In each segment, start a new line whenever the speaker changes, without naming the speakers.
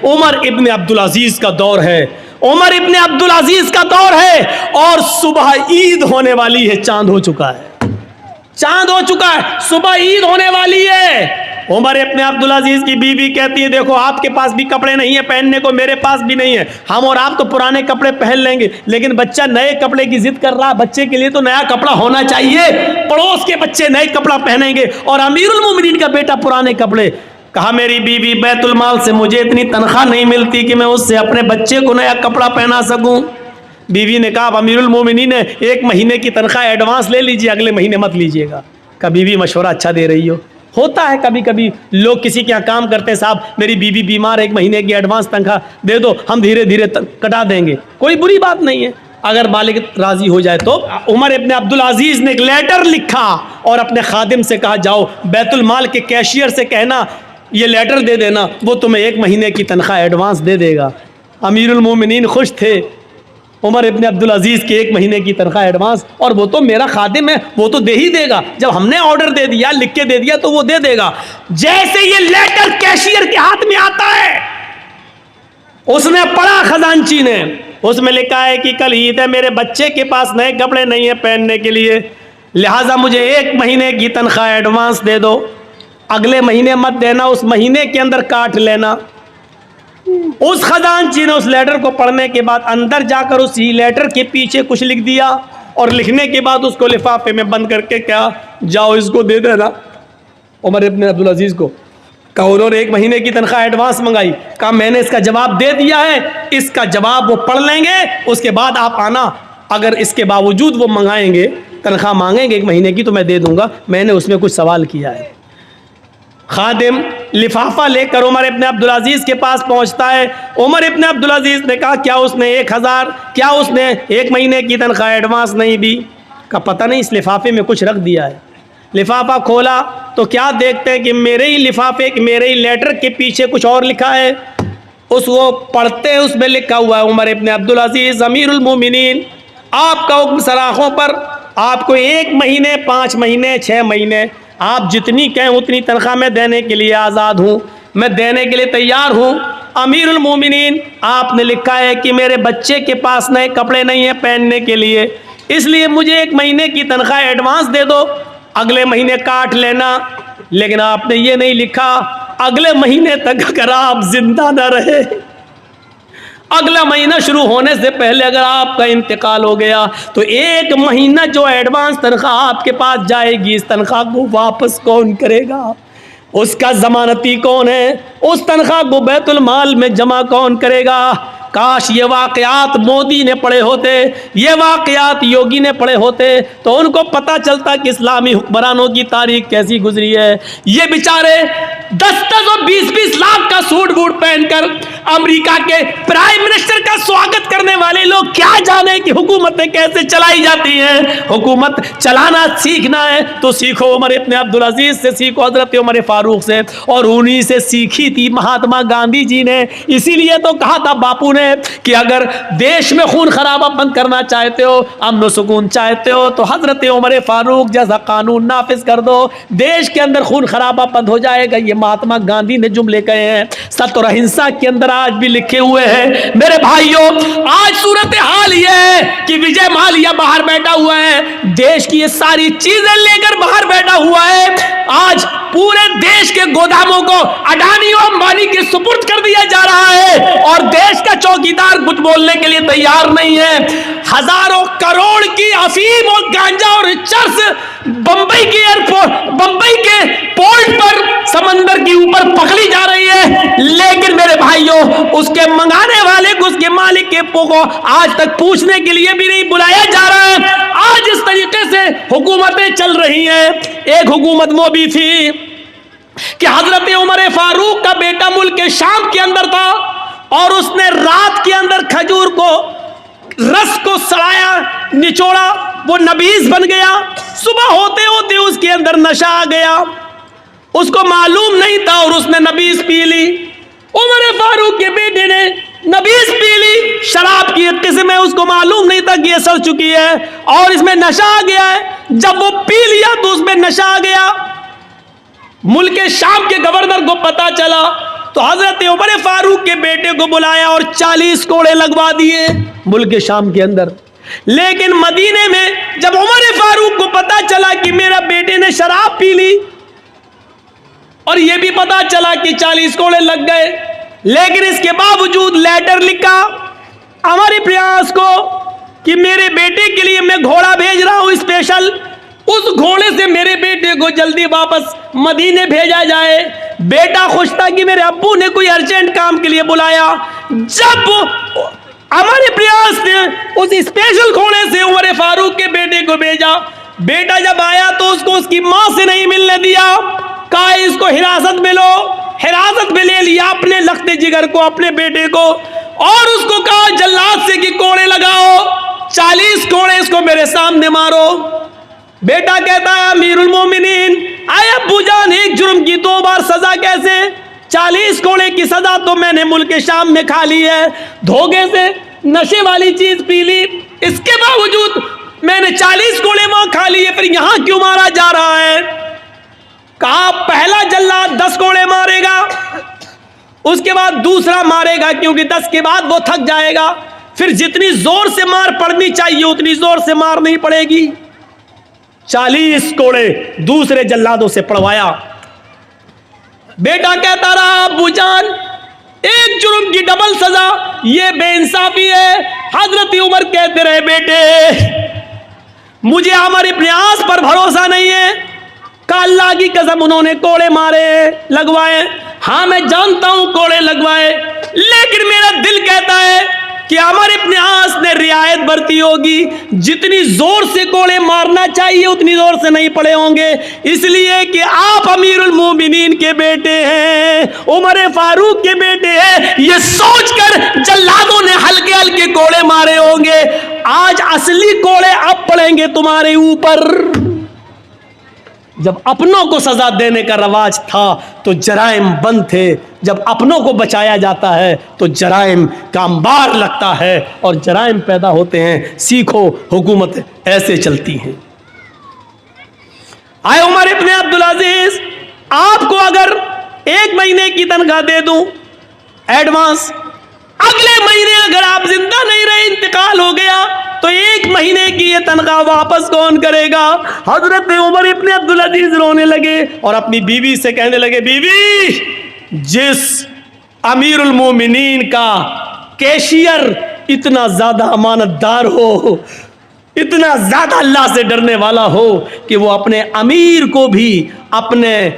عمر ابن عبدالعزیز کا دور ہے، عمر ابن عبدالعزیز کا دور ہے، اور صبح عید ہونے والی ہے، چاند ہو چکا ہے، چاند ہو چکا ہے، صبح عید ہونے والی ہے۔ عمر ابن عبدالعزیز کی بیوی کہتی ہے دیکھو آپ کے پاس بھی کپڑے نہیں ہیں پہننے کو، میرے پاس بھی نہیں ہے، ہم اور آپ تو پرانے کپڑے پہن لیں گے، لیکن بچہ نئے کپڑے کی ضد کر رہا، بچے کے لیے تو نیا کپڑا ہونا چاہیے، پڑوس کے بچے نئے کپڑا پہنیں گے اور امیر المومنین کا بیٹا پرانے کپڑے۔ کہا میری بیوی بیت المال سے مجھے اتنی تنخواہ نہیں ملتی کہ میں اس سے اپنے بچے کو نیا کپڑا پہنا سکوں۔ بیوی نے کہا امیر المومنین نے 1 مہینے کی تنخواہ ایڈوانس لے لیجیے، اگلے مہینے مت لیجیے گا۔ کہا بیوی مشورہ اچھا دے رہی ہو، ہوتا ہے کبھی کبھی لوگ کسی کے یہاں کام کرتے ہیں، صاحب میری بیوی بیمار ہے 1 مہینے کی ایڈوانس تنخواہ دے دو، ہم دھیرے دھیرے کٹا دیں گے، کوئی بری بات نہیں ہے اگر مالک راضی ہو جائے تو۔ عمر ابن عبدالعزیز نے ایک لیٹر لکھا اور اپنے خادم سے کہا جاؤ بیت المال کے کیشیئر سے کہنا یہ لیٹر دے دینا، وہ تمہیں 1 مہینے کی تنخواہ ایڈوانس دے دے گا۔ امیر المومنین خوش تھے، عمر ابن عبدالعزیز کے 1 مہینے کی تنخواہ ایڈوانس، اور وہ تو میرا خادم ہے وہ تو دے ہی دے گا، جب ہم نے آرڈر دے دیا لکھ کے دے دیا تو وہ دے دے گا۔ جیسے یہ لیٹر کیشیئر کے ہاتھ میں آتا ہے، اس نے پڑھا خزانچی نے، اس میں لکھا ہے کہ کل عید ہے، میرے بچے کے پاس نئے کپڑے نہیں ہیں پہننے کے لیے، لہٰذا مجھے 1 مہینے کی تنخواہ ایڈوانس دے دو، اگلے مہینے مت دینا، اس مہینے کے اندر کاٹ لینا۔ اس خزانچی نے اس لیٹر کو پڑھنے کے بعد اندر جا کر اسی لیٹر کے پیچھے کچھ لکھ دیا، اور لکھنے کے بعد اس کو لفافے میں بند کر کے کیا جاؤ اس کو دے دینا عمر ابن عبدالعزیز کو۔ کہا انہوں نے 1 مہینے کی تنخواہ ایڈوانس منگائی، کہا میں نے اس کا جواب دے دیا ہے، اس کا جواب وہ پڑھ لیں گے، اس کے بعد آپ آنا، اگر اس کے باوجود وہ منگائیں گے تنخواہ مانگیں گے 1 مہینے کی تو میں دے دوں گا، میں نے اس میں کچھ سوال کیا ہے۔ خادم لفافہ لے کر عمر ابن عبدالعزیز کے پاس پہنچتا ہے، عمر ابن عبدالعزیز نے کہا کیا اس نے 1000 کیا اس نے 1 مہینے کی تنخواہ ایڈوانس نہیں دی؟ کہا پتہ نہیں، اس لفافے میں کچھ رکھ دیا ہے۔ لفافہ کھولا تو کیا دیکھتے ہیں کہ میرے ہی لفافے میرے ہی لیٹر کے پیچھے کچھ اور لکھا ہے، اس کو پڑھتے ہیں، اس میں لکھا ہوا ہے عمر ابن عبدالعزیز امیر المومنین، آپ کا حکم سراخوں پر، آپ کو 1 مہینے 5 مہینے 6 مہینے آپ جتنی کہیں اتنی تنخواہ میں دینے کے لیے آزاد ہوں، میں دینے کے لیے تیار ہوں۔ امیر المومنین آپ نے لکھا ہے کہ میرے بچے کے پاس نئے کپڑے نہیں ہیں پہننے کے لیے، اس لیے مجھے 1 مہینے کی تنخواہ ایڈوانس دے دو، اگلے مہینے کاٹ لینا، لیکن آپ نے یہ نہیں لکھا اگلے مہینے تک اگر آپ زندہ نہ رہے، اگلا مہینہ شروع ہونے سے پہلے اگر آپ کا انتقال ہو گیا تو 1 مہینہ جو ایڈوانس تنخواہ آپ کے پاس جائے گی، اس تنخواہ کو واپس کون کرے گا؟ اس کا ضمانتی کون ہے؟ اس تنخواہ کو بیت المال میں جمع کون کرے گا؟ کاش یہ واقعات مودی نے پڑھے ہوتے، یہ واقعات یوگی نے پڑھے ہوتے تو ان کو پتہ چلتا کہ اسلامی حکمرانوں کی تاریخ کیسی گزری ہے۔ یہ بیچارے 10 اور 20 لاکھ کا سوٹ بوٹ پہن کر امریکہ کے پرائم منسٹر کا سواگت کرنے والے لوگ کیا جانے کہ حکومتیں کیسے چلائی جاتی ہیں۔ حکومت چلانا سیکھنا ہے تو سیکھو عمر ابن عبدالعزیز سے، سیکھو حضرت عمر فاروق سے، اور انہی سے سیکھی تھی مہاتما گاندھی جی نے۔ اسی لیے تو کہا تھا باپو نے کہ اگر دیش میں خون خرابہ بند کرنا چاہتے ہو، امن و سکون چاہتے ہو تو حضرت عمر فاروق جیسا قانون نافذ کر دو، دیش کے اندر خون خرابہ بند ہو جائے گا۔ یہ مہاتما گاندھی نے جملے کہے ہیں، ستر اہنسا کے اندر آج بھی لکھے ہوئے ہیں۔ میرے بھائیوں آج صورتحال یہ ہے کہ وجے مالیا باہر بیٹھا ہوا ہے، دیش کی یہ ساری چیزیں لے کر باہر بیٹھا ہوا ہے، آج پورے دیش کے گوداموں کو اڈانی اور امبانی کے سپرد کر دیا جا رہا ہے، اور دیش کا چوکیدار کچھ بولنے کے لیے تیار نہیں ہے۔ ہزاروں کروڑ کی افیم اور گانجا اور چرس بمبئی کے ایئرپورٹ، بمبئی کے پورٹ پر سمندر کے اوپر پکڑی جا رہی ہے، لیکن میرے بھائیوں اس کے منگانے والے کو، اس کے مالک کے کو آج تک پوچھنے کے لیے بھی نہیں بلایا جا رہا ہے۔ آج اس طریقے سے حکومتیں چل رہی ہیں۔ ایک حکومت وہ بھی تھی کہ حضرت عمر فاروق کا بیٹا ملک شام کے اندر تھا، اور اس نے رات کے اندر کھجور کو رس کو سڑایا، نچوڑا، وہ نبیذ بن گیا، صبح ہوتے ہوتے اس کے اندر نشہ آ گیا، اس کو معلوم نہیں تھا اور اس نے نبیذ پی لی۔ عمر فاروق کے بیٹے نے نبیذ پی لی، شراب کی ایک قسم ہے، اس کو معلوم نہیں تھا کہ یہ سڑ چکی ہے اور اس میں نشہ آ گیا ہے۔ جب وہ پی لیا تو اس میں نشہ آ گیا، ملک شام کے گورنر کو پتا چلا تو حضرت عمر فاروق کے بیٹے کو بلایا اور 40 کوڑے لگوا دیے ملک شام کے اندر. لیکن مدینے میں جب عمر فاروق کو پتا چلا کہ میرا بیٹے نے شراب پی لی اور یہ بھی پتا چلا کہ 40 کوڑے لگ گئے، لیکن اس کے باوجود لیٹر لکھا عمر ابن عاص کو کہ میرے بیٹے کے لیے میں گھوڑا بھیج رہا ہوں اسپیشل، اس گھوڑے سے میرے بیٹے کو جلدی واپس مدینے بھیجا جائے. بیٹا خوش تھا کہ میرے ابو نے کوئی ارجنٹ کام کے لیے بلایا. جب عمر ابن عاص نے اس اسپیشل گھوڑے سے عمر فاروق کے بیٹے کو بھیجا، بیٹا جب آیا تو اس کو اس کی ماں سے نہیں ملنے دیا، کہا اس کو حراست میں لو. حراست میں لے لیا اپنے لخت جگر کو، اپنے بیٹے کو، اور اس کو کہا جلاد سے کہ کوڑے لگاؤ، 40 کوڑے اس کو میرے سامنے مارو. بیٹا کہتا ہے امیر المومنین، اے ابو جان ایک جرم کی 2 بار سزا کیسے؟ 40 کوڑے کی سزا تو میں نے ملک شام میں کھا لی ہے، دھوکے سے نشے والی چیز پی لی، اس کے باوجود میں نے 40 کوڑے وہاں کھا لیے، پھر یہاں کیوں مارا جا رہا ہے؟ کہا پہلا جلاد 10 کوڑے مارے گا، اس کے بعد دوسرا مارے گا، کیونکہ 10 کے بعد وہ تھک جائے گا، پھر جتنی زور سے مار پڑنی چاہیے اتنی زور سے مار نہیں پڑے گی. 40 کوڑے دوسرے جلادوں سے پڑوایا. بیٹا کہتا رہا ابو جان ایک جرم کی ڈبل سزا، یہ بے انصافی ہے. حضرت عمر کہتے رہے بیٹے مجھے عمر ابن عاص پر بھروسہ نہیں ہے. کہ اللہ کی قسم انہوں نے کوڑے مارے لگوائے، ہاں میں جانتا ہوں کوڑے لگوائے، لیکن میرا دل کہتا ہے کہ عمر ابن عاص نے رعایت برتی ہوگی، جتنی زور سے کوڑے مارنا چاہیے اتنی زور سے نہیں پڑے ہوں گے، اس لیے کہ آپ امیر المومنین کے بیٹے ہیں، عمر فاروق کے بیٹے ہیں، یہ سوچ کر جلادوں نے ہلکے ہلکے کوڑے مارے ہوں گے. آج اصلی کوڑے اب پڑیں گے تمہارے اوپر. جب اپنوں کو سزا دینے کا رواج تھا تو جرائم بند تھے، جب اپنوں کو بچایا جاتا ہے تو جرائم کا انبار لگتا ہے اور جرائم پیدا ہوتے ہیں. سیکھو حکومت ایسے چلتی ہیں. آئے عمر ابن عبدالعزیز آپ کو اگر 1 مہینے کی تنخواہ دے دوں ایڈوانس، اگلے مہینے اگر آپ زندہ نہیں رہے انتقال ہو گیا تو 1 مہینے کی یہ تنخواہ واپس کون کرے گا؟ حضرت عمر ابن عبدالعزیز رونے لگے اور اپنی بیوی سے کہنے لگے بیوی جس امیر المومنین کا کیشیئر اتنا زیادہ امانت دار ہو، اتنا زیادہ اللہ سے ڈرنے والا ہو کہ وہ اپنے امیر کو بھی اپنے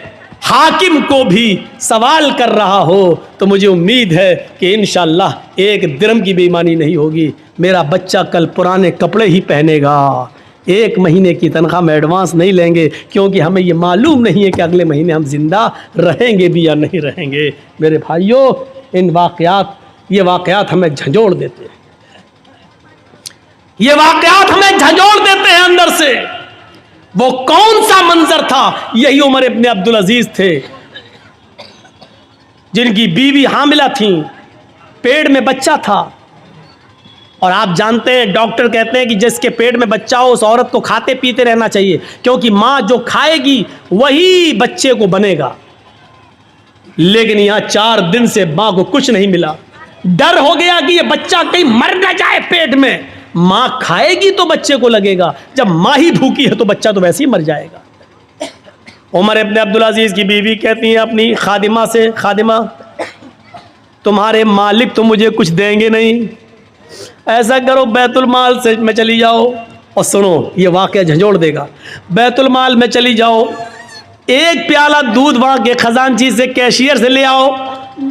حاکم کو بھی سوال کر رہا ہو، تو مجھے امید ہے کہ انشاءاللہ 1 درم کی بے ایمانی نہیں ہوگی. میرا بچہ کل پرانے کپڑے ہی پہنے گا. 1 مہینے کی تنخواہ میں ایڈوانس نہیں لیں گے، کیونکہ ہمیں یہ معلوم نہیں ہے کہ اگلے مہینے ہم زندہ رہیں گے بھی یا نہیں رہیں گے. میرے بھائیوں یہ واقعات ہمیں جھنجھوڑ دیتے ہیں، یہ واقعات ہمیں جھنجھوڑ دیتے ہیں اندر سے. وہ کون سا منظر تھا؟ یہی عمر ابن عبدالعزیز تھے جن کی بیوی حاملہ تھیں، پیٹ میں بچہ تھا، اور آپ جانتے ہیں ڈاکٹر کہتے ہیں کہ جس کے پیٹ میں بچہ ہو اس عورت کو کھاتے پیتے رہنا چاہیے، کیونکہ ماں جو کھائے گی وہی بچے کو بنے گا. لیکن یہاں 4 دن سے ماں کو کچھ نہیں ملا. ڈر ہو گیا کہ یہ بچہ کہیں مر نہ جائے پیٹ میں. ماں کھائے گی تو بچے کو لگے گا، جب ماں ہی بھوکی ہے تو بچہ تو ویسے ہی مر جائے گا. عمر ابن عبدالعزیز کی بیوی کہتی ہیں اپنی خادمہ سے، خادمہ تمہارے مالک تو مجھے کچھ دیں گے نہیں، ایسا کرو بیت المال سے میں چلی جاؤ. اور سنو یہ واقعہ جھنجھوڑ دے گا. بیت المال میں چلی جاؤ، 1 پیالہ دودھ وہاں کے خزانچی سے کیشیئر سے لے آؤ،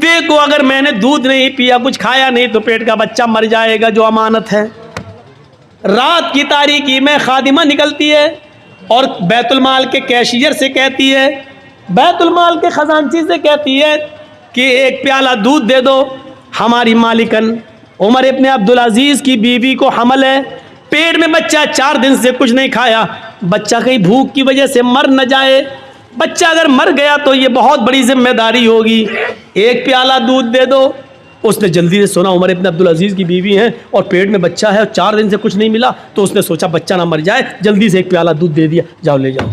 دیکھو اگر میں نے دودھ نہیں پیا کچھ کھایا نہیں تو پیٹ کا بچہ مر جائے گا جو امانت ہے. رات کی تاریکی میں خادمہ نکلتی ہے اور بیت المال کے کیشیئر سے کہتی ہے، بیت المال کے خزانچی سے کہتی ہے کہ 1 پیالہ دودھ دے دو. ہماری مالکن عمر ابن عبدالعزیز کی بیوی کو حمل ہے، پیٹ میں بچہ، 4 دن سے کچھ نہیں کھایا، بچہ کہیں بھوک کی وجہ سے مر نہ جائے. بچہ اگر مر گیا تو یہ بہت بڑی ذمہ داری ہوگی، 1 پیالہ دودھ دے دو. اس نے جلدی سے سنا عمر ابن عبدالعزیز کی بیوی ہیں اور پیٹ میں بچہ ہے اور 4 دن سے کچھ نہیں ملا، تو اس نے سوچا بچہ نہ مر جائے، جلدی سے 1 پیالہ دودھ دے دیا، جاؤ لے جاؤ.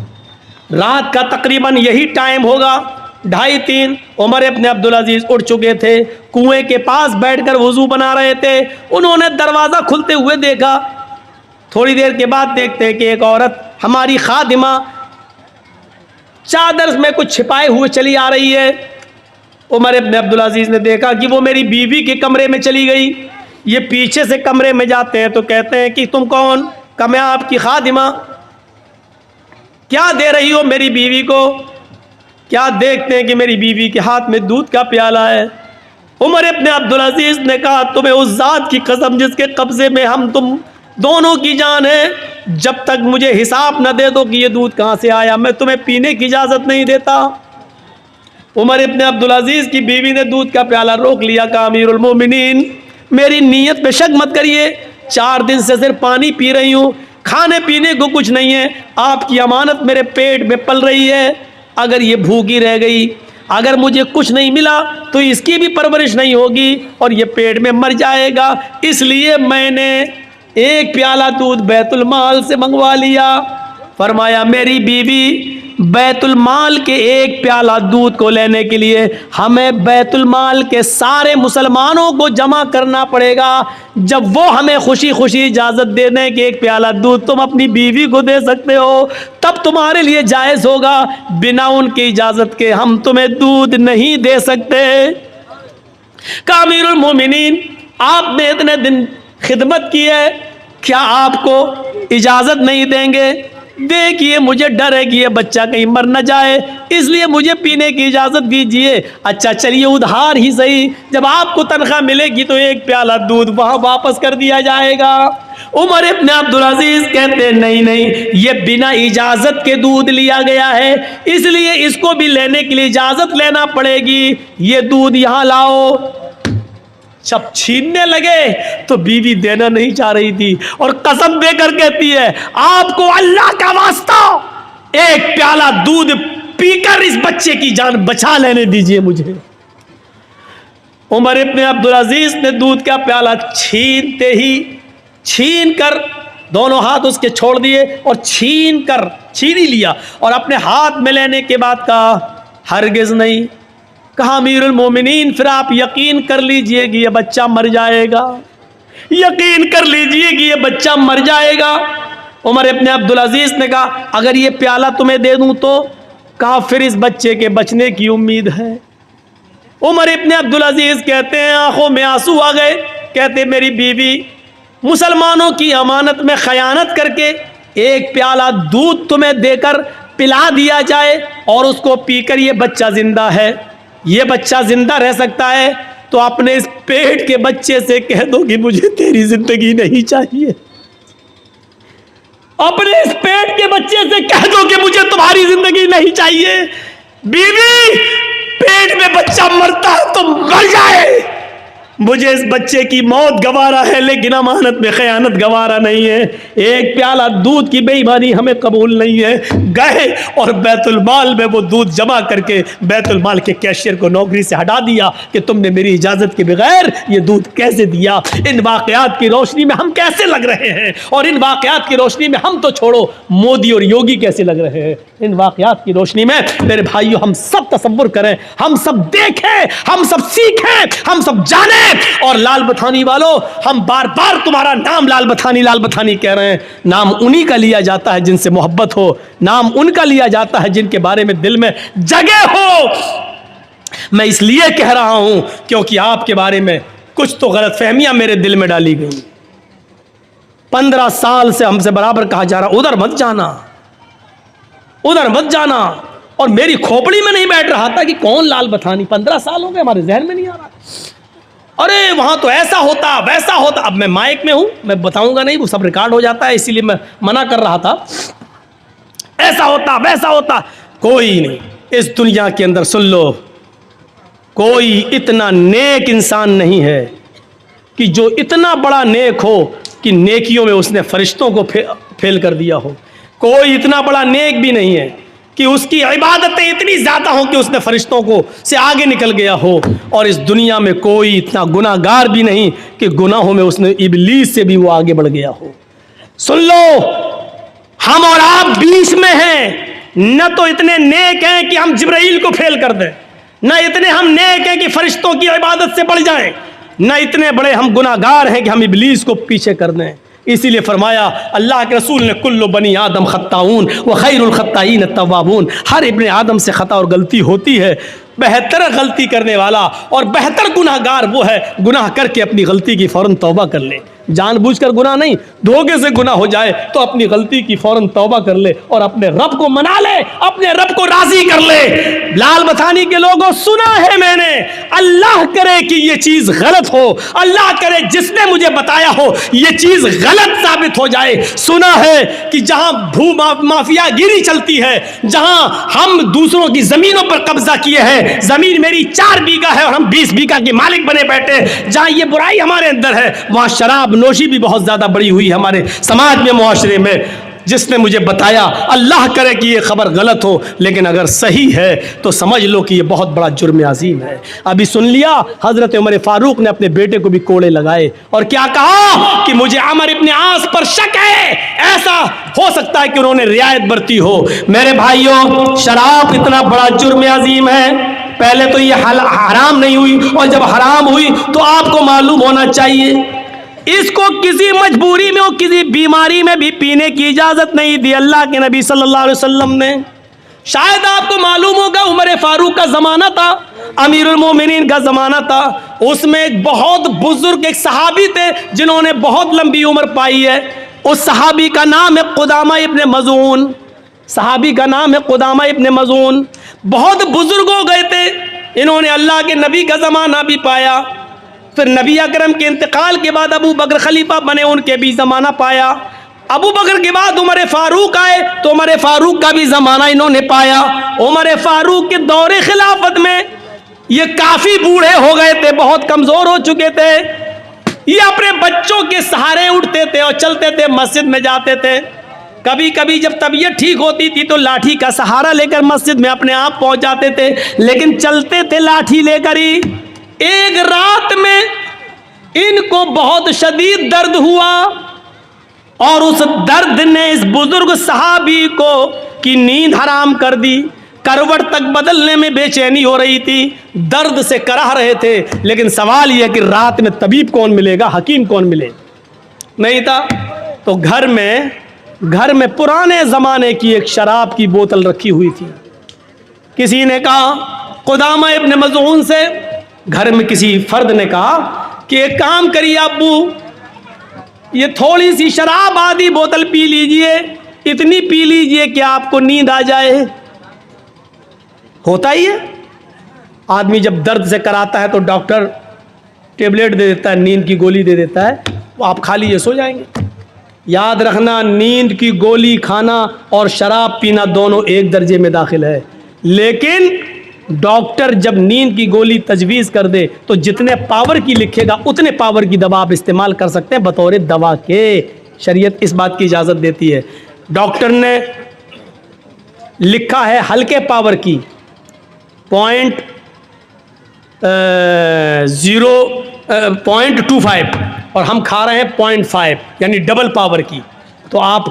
رات کا تقریباً یہی ٹائم ہوگا 2:30 عمر ابن عبدالعزیز اٹھ چکے تھے, کنویں کے پاس بیٹھ کر وضو بنا رہے تھے. انہوں نے دروازہ کھلتے ہوئے دیکھا. تھوڑی دیر کے بعد دیکھتے کہ ایک عورت ہماری خادمہ چادر میں کچھ چھپائے ہوئے چلی آ رہی ہے. عمر ابن عبدالعزیز نے دیکھا کہ وہ میری بیوی کے کمرے میں چلی گئی. یہ پیچھے سے کمرے میں جاتے ہیں تو کہتے ہیں کہ تم کون؟ کہ میں آپ کی خادمہ. کیا دے رہی ہو میری بیوی کو؟ کیا دیکھتے ہیں کہ میری بیوی کے ہاتھ میں دودھ کا پیالہ ہے. عمر ابن عبدالعزیز نے کہا تمہیں اس ذات کی قسم جس کے قبضے میں ہم تم دونوں کی جان ہے, جب تک مجھے حساب نہ دے دو کہ یہ دودھ کہاں سے آیا میں تمہیں پینے کی اجازت نہیں دیتا. عمر ابن عبدالعزیز کی بیوی نے دودھ کا پیالہ روک لیا. کہا امیر المومنین میری نیت پہ شک مت کریے, 4 دن سے صرف پانی پی رہی ہوں, کھانے پینے کو کچھ نہیں ہے. آپ کی امانت میرے پیٹ میں پل رہی ہے. اگر یہ بھوکی رہ گئی, اگر مجھے کچھ نہیں ملا تو اس کی بھی پرورش نہیں ہوگی اور یہ پیٹ میں مر جائے گا. اس لیے میں نے ایک پیالہ دودھ بیت المال سے منگوا لیا. فرمایا میری بیوی بیت المال کے ایک پیالہ دودھ کو لینے کے لیے ہمیں بیت المال کے سارے مسلمانوں کو جمع کرنا پڑے گا. جب وہ ہمیں خوشی خوشی اجازت دے دیں کہ ایک پیالہ دودھ تم اپنی بیوی کو دے سکتے ہو تب تمہارے لیے جائز ہوگا, بنا ان کی اجازت کے ہم تمہیں دودھ نہیں دے سکتے. کہ امیر المومنین آپ نے اتنے دن خدمت کی ہے, کیا آپ کو اجازت نہیں دیں گے؟ دیکھیے مجھے ڈر ہے کہ یہ بچہ کہیں مر نہ جائے, اس لیے مجھے پینے کی اجازت دیجیے. اچھا چلیے ادھار ہی صحیح, جب آپ کو تنخواہ ملے گی تو ایک پیالہ دودھ وہاں واپس کر دیا جائے گا. عمر ابن عبدالعزیز کہتے نہیں, یہ بنا اجازت کے دودھ لیا گیا ہے, اس لیے اس کو بھی لینے کے لیے اجازت لینا پڑے گی. یہ دودھ یہاں لاؤ. جب چھیننے لگے تو بیوی دینا نہیں چاہ رہی تھی اور قسم دے کر کہتی ہے آپ کو اللہ کا واسطہ ایک پیالہ دودھ پی کر اس بچے کی جان بچا لینے دیجئے مجھے. عمر ابن عبدالعزیز نے دودھ کا پیالہ چھین کر دونوں ہاتھ اس کے چھوڑ دیے اور چھین ہی لیا اور اپنے ہاتھ میں لینے کے بعد کہا ہرگز نہیں. کہا امیر المومنین پھر آپ یقین کر لیجئے کہ یہ بچہ مر جائے گا, یقین کر لیجئے کہ یہ بچہ مر جائے گا. عمر ابن عبدالعزیز نے کہا اگر یہ پیالہ تمہیں دے دوں تو؟ کہا پھر اس بچے کے بچنے کی امید ہے. عمر ابن عبدالعزیز کہتے ہیں آنکھوں میں آنسو آ گئے. کہتے میری بیوی مسلمانوں کی امانت میں خیانت کر کے ایک پیالہ دودھ تمہیں دے کر پلا دیا جائے اور اس کو پی کر یہ بچہ زندہ ہے, یہ بچہ زندہ رہ سکتا ہے, تو اپنے اس پیٹ کے بچے سے کہہ دو کہ مجھے تیری زندگی نہیں چاہیے. اپنے اس پیٹ کے بچے سے کہہ دو کہ مجھے تمہاری زندگی نہیں چاہیے. بیوی پیٹ میں بچہ مرتا ہے تو مر جائے, مجھے اس بچے کی موت گوارا ہے لیکن امانت میں خیانت گوارا نہیں ہے. ایک پیالہ دودھ کی بے ایمانی ہمیں قبول نہیں ہے. گئے اور بیت المال میں وہ دودھ جمع کر کے بیت المال کے کیشیئر کو نوکری سے ہٹا دیا کہ تم نے میری اجازت کے بغیر یہ دودھ کیسے دیا. ان واقعات کی روشنی میں ہم کیسے لگ رہے ہیں, اور ان واقعات کی روشنی میں ہم تو چھوڑو مودی اور یوگی کیسے لگ رہے ہیں. ان واقعات کی روشنی میں میرے بھائیوں ہم سب تصور کریں, ہم سب دیکھیں, ہم سب سیکھیں, ہم سب جانیں. اور لال بتھانی والوں ہم بار بار تمہارا نام لال بتھانی کہہ رہے ہیں. نام انہی کا لیا جاتا ہے جن سے محبت ہو, نام ان کا لیا جاتا ہے جن کے بارے میں دل میں جگہ ہو. میں اس لیے کہہ رہا ہوں کیونکہ آپ کے بارے میں کچھ تو غلط فہمیاں میرے دل میں ڈالی گئی. 15 سال سے ہم سے برابر کہا جا رہا ادھر مت جانا, ادھر مت جانا, اور میری کھوپڑی میں نہیں بیٹھ رہا تھا کہ کون لال بتھانی. 15 سال ہو گئے ہمارے ذہن میں نہیں آ رہا. ارے وہاں تو ایسا ہوتا ویسا ہوتا. اب میں مائک میں ہوں, میں بتاؤں گا نہیں, وہ سب ریکارڈ ہو جاتا ہے, اسی لیے میں منع کر رہا تھا. ایسا ہوتا ویسا ہوتا, کوئی نہیں اس دنیا کے اندر. سن لو, کوئی اتنا نیک انسان نہیں ہے کہ جو اتنا بڑا نیک ہو کہ نیکیوں میں اس نے فرشتوں کو فیل کر دیا ہو. کوئی اتنا بڑا نیک بھی نہیں ہے کہ اس کی عبادتیں اتنی زیادہ ہوں کہ اس نے فرشتوں کو سے آگے نکل گیا ہو. اور اس دنیا میں کوئی اتنا گناہ گار بھی نہیں کہ گناہوں میں اس نے ابلیس سے بھی وہ آگے بڑھ گیا ہو. سن لو, ہم اور آپ بیچ میں ہیں, نہ تو اتنے نیک ہیں کہ ہم جبرائیل کو فیل کر دیں، نہ اتنے ہم نیک ہیں کہ فرشتوں کی عبادت سے بڑھ جائیں، نہ اتنے بڑے ہم گناہگار ہیں کہ ہم ابلیس کو پیچھے کر دیں۔ اسی لیے فرمایا اللہ کے رسول نے کل بنی آدم خطاؤن وخیر الخطائین التوابون، ہر ابن آدم سے خطا اور غلطی ہوتی ہے، بہتر غلطی کرنے والا اور بہتر گناہگار وہ ہے گناہ کر کے اپنی غلطی کی فوراً توبہ کر لے، جان بوجھ کر گناہ نہیں، دھوکے سے گناہ ہو جائے تو اپنی غلطی کی فوراً توبہ کر لے اور اپنے رب کو منا لے، اپنے رب کو راضی کر لے۔ لال بتھانی کے لوگوں سنا ہے میں نے، اللہ کرے کہ یہ چیز غلط ہو، اللہ کرے جس نے مجھے بتایا ہو یہ چیز غلط ثابت ہو جائے۔ سنا ہے کہ جہاں بھو مافیا گیری چلتی ہے، جہاں ہم دوسروں کی زمینوں پر قبضہ کیے ہیں، زمین میری 4 بیگھہ ہے اور ہم 20 بیگھہ کے مالک بنے بیٹھے، جہاں یہ برائی ہمارے اندر ہے، وہاں شراب نوشی بھی بہت زیادہ بڑی ہوئی ہے ہمارے سماج میں، معاشرے میں۔ جس نے مجھے بتایا اللہ کرے کہ یہ خبر غلط ہو، لیکن اگر صحیح ہے تو سمجھ لو کہ یہ بہت بڑا جرم عظیم ہے۔ ابھی سن لیا حضرت عمر فاروق نے اپنے بیٹے کو بھی کوڑے لگائے اور کیا کہا کہ مجھے عمر ابن عاص پر شک ہے، ایسا ہو سکتا ہے کہ انہوں نے رعایت برتی ہو۔ میرے بھائیوں، شراب اتنا بڑا جرم عظیم ہے، پہلے تو یہ حرام نہیں ہوئی، اور جب حرام ہوئی تو آپ کو معلوم ہونا چاہیے اس کو کسی مجبوری میں اور کسی بیماری میں بھی پینے کی اجازت نہیں دی اللہ کے نبی صلی اللہ علیہ وسلم نے۔ شاید آپ کو معلوم ہوگا عمر فاروق کا زمانہ تھا، امیر المومنین کا زمانہ تھا، اس میں ایک بہت بزرگ ایک صحابی تھے جنہوں نے بہت لمبی عمر پائی ہے۔ اس صحابی کا نام ہے قدامہ ابن مظعون، صحابی کا نام ہے قدامہ ابن مظعون، بہت بزرگ ہو گئے تھے، انہوں نے اللہ کے نبی کا زمانہ بھی پایا، پھر نبی اکرم کے انتقال کے بعد ابو بکر خلیفہ بنے، ان کے بھی زمانہ پایا، ابو بکر کے بعد عمر فاروق آئے تو عمر فاروق کا بھی زمانہ انہوں نے پایا۔ عمر فاروق کے دور خلافت میں یہ کافی بوڑھے ہو گئے تھے، بہت کمزور ہو چکے تھے، یہ اپنے بچوں کے سہارے اٹھتے تھے اور چلتے تھے، مسجد میں جاتے تھے، کبھی کبھی جب طبیعت ٹھیک ہوتی تھی تو لاٹھی کا سہارا لے کر مسجد میں اپنے آپ پہنچ جاتے تھے، لیکن چلتے تھے لاٹھی لے کر ہی۔ ایک رات میں ان کو بہت شدید درد ہوا اور اس درد نے اس بزرگ صحابی کو کی نیند حرام کر دی، کروٹ تک بدلنے میں بے چینی ہو رہی تھی، درد سے کراہ رہے تھے، لیکن سوال یہ کہ رات میں طبیب کون ملے گا، حکیم کون ملے نہیں تھا، تو گھر میں پرانے زمانے کی ایک شراب کی بوتل رکھی ہوئی تھی۔ کسی نے کہا قدامہ ابن مظعون سے، گھر میں کسی فرد نے کہا کہ ایک کام کریے ابو، یہ تھوڑی سی شراب آدھی بوتل پی لیجئے، اتنی پی لیجئے کہ آپ کو نیند آ جائے۔ ہوتا ہی ہے، آدمی جب درد سے کراتا ہے تو ڈاکٹر ٹیبلٹ دے دیتا ہے، نیند کی گولی دے دیتا ہے، وہ آپ کھا لیجئے سو جائیں گے۔ یاد رکھنا، نیند کی گولی کھانا اور شراب پینا دونوں ایک درجے میں داخل ہے، لیکن ڈاکٹر جب نیند کی گولی تجویز کر دے تو جتنے پاور کی لکھے گا اتنے پاور کی دوا آپ استعمال کر سکتے ہیں بطور دوا کے، شریعت اس بات کی اجازت دیتی ہے۔ ڈاکٹر نے لکھا ہے ہلکے پاور کی 0.25 اور ہم کھا رہے ہیں 0.5 یعنی ڈبل پاور کی، تو آپ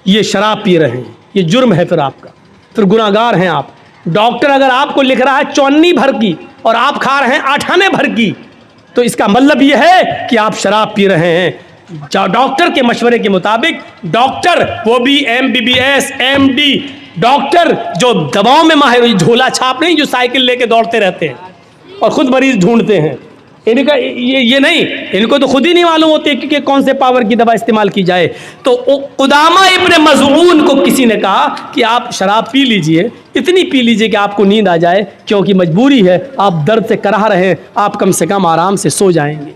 یہ شراب پی رہے ہیں، یہ جرم ہے، پھر آپ کا، پھر گناہگار ہیں آپ۔ ڈاکٹر اگر آپ کو لکھ رہا ہے 54 بھر کی اور آپ کھا رہے ہیں 98 بھر کی، تو اس کا مطلب یہ ہے کہ آپ شراب پی رہے ہیں۔ ڈاکٹر کے مشورے کے مطابق، ڈاکٹر وہ بھی MBBS MD ڈاکٹر جو دواؤں میں ماہر، جھولا چھاپ نہیں جو سائیکل لے کے دوڑتے رہتے ہیں اور خود مریض ڈھونڈتے ہیں، ان کا یہ نہیں، ان کو تو خود ہی نہیں معلوم ہوتی کہ کون سے پاور کی دوا استعمال کی جائے۔ تو قدامہ ابن مظعون کو کسی نے کہا کہ آپ شراب پی لیجئے، اتنی پی لیجئے کہ آپ کو نیند آ جائے، کیونکہ مجبوری ہے، آپ درد سے کراہ رہے ہیں، آپ کم سے کم آرام سے سو جائیں گے۔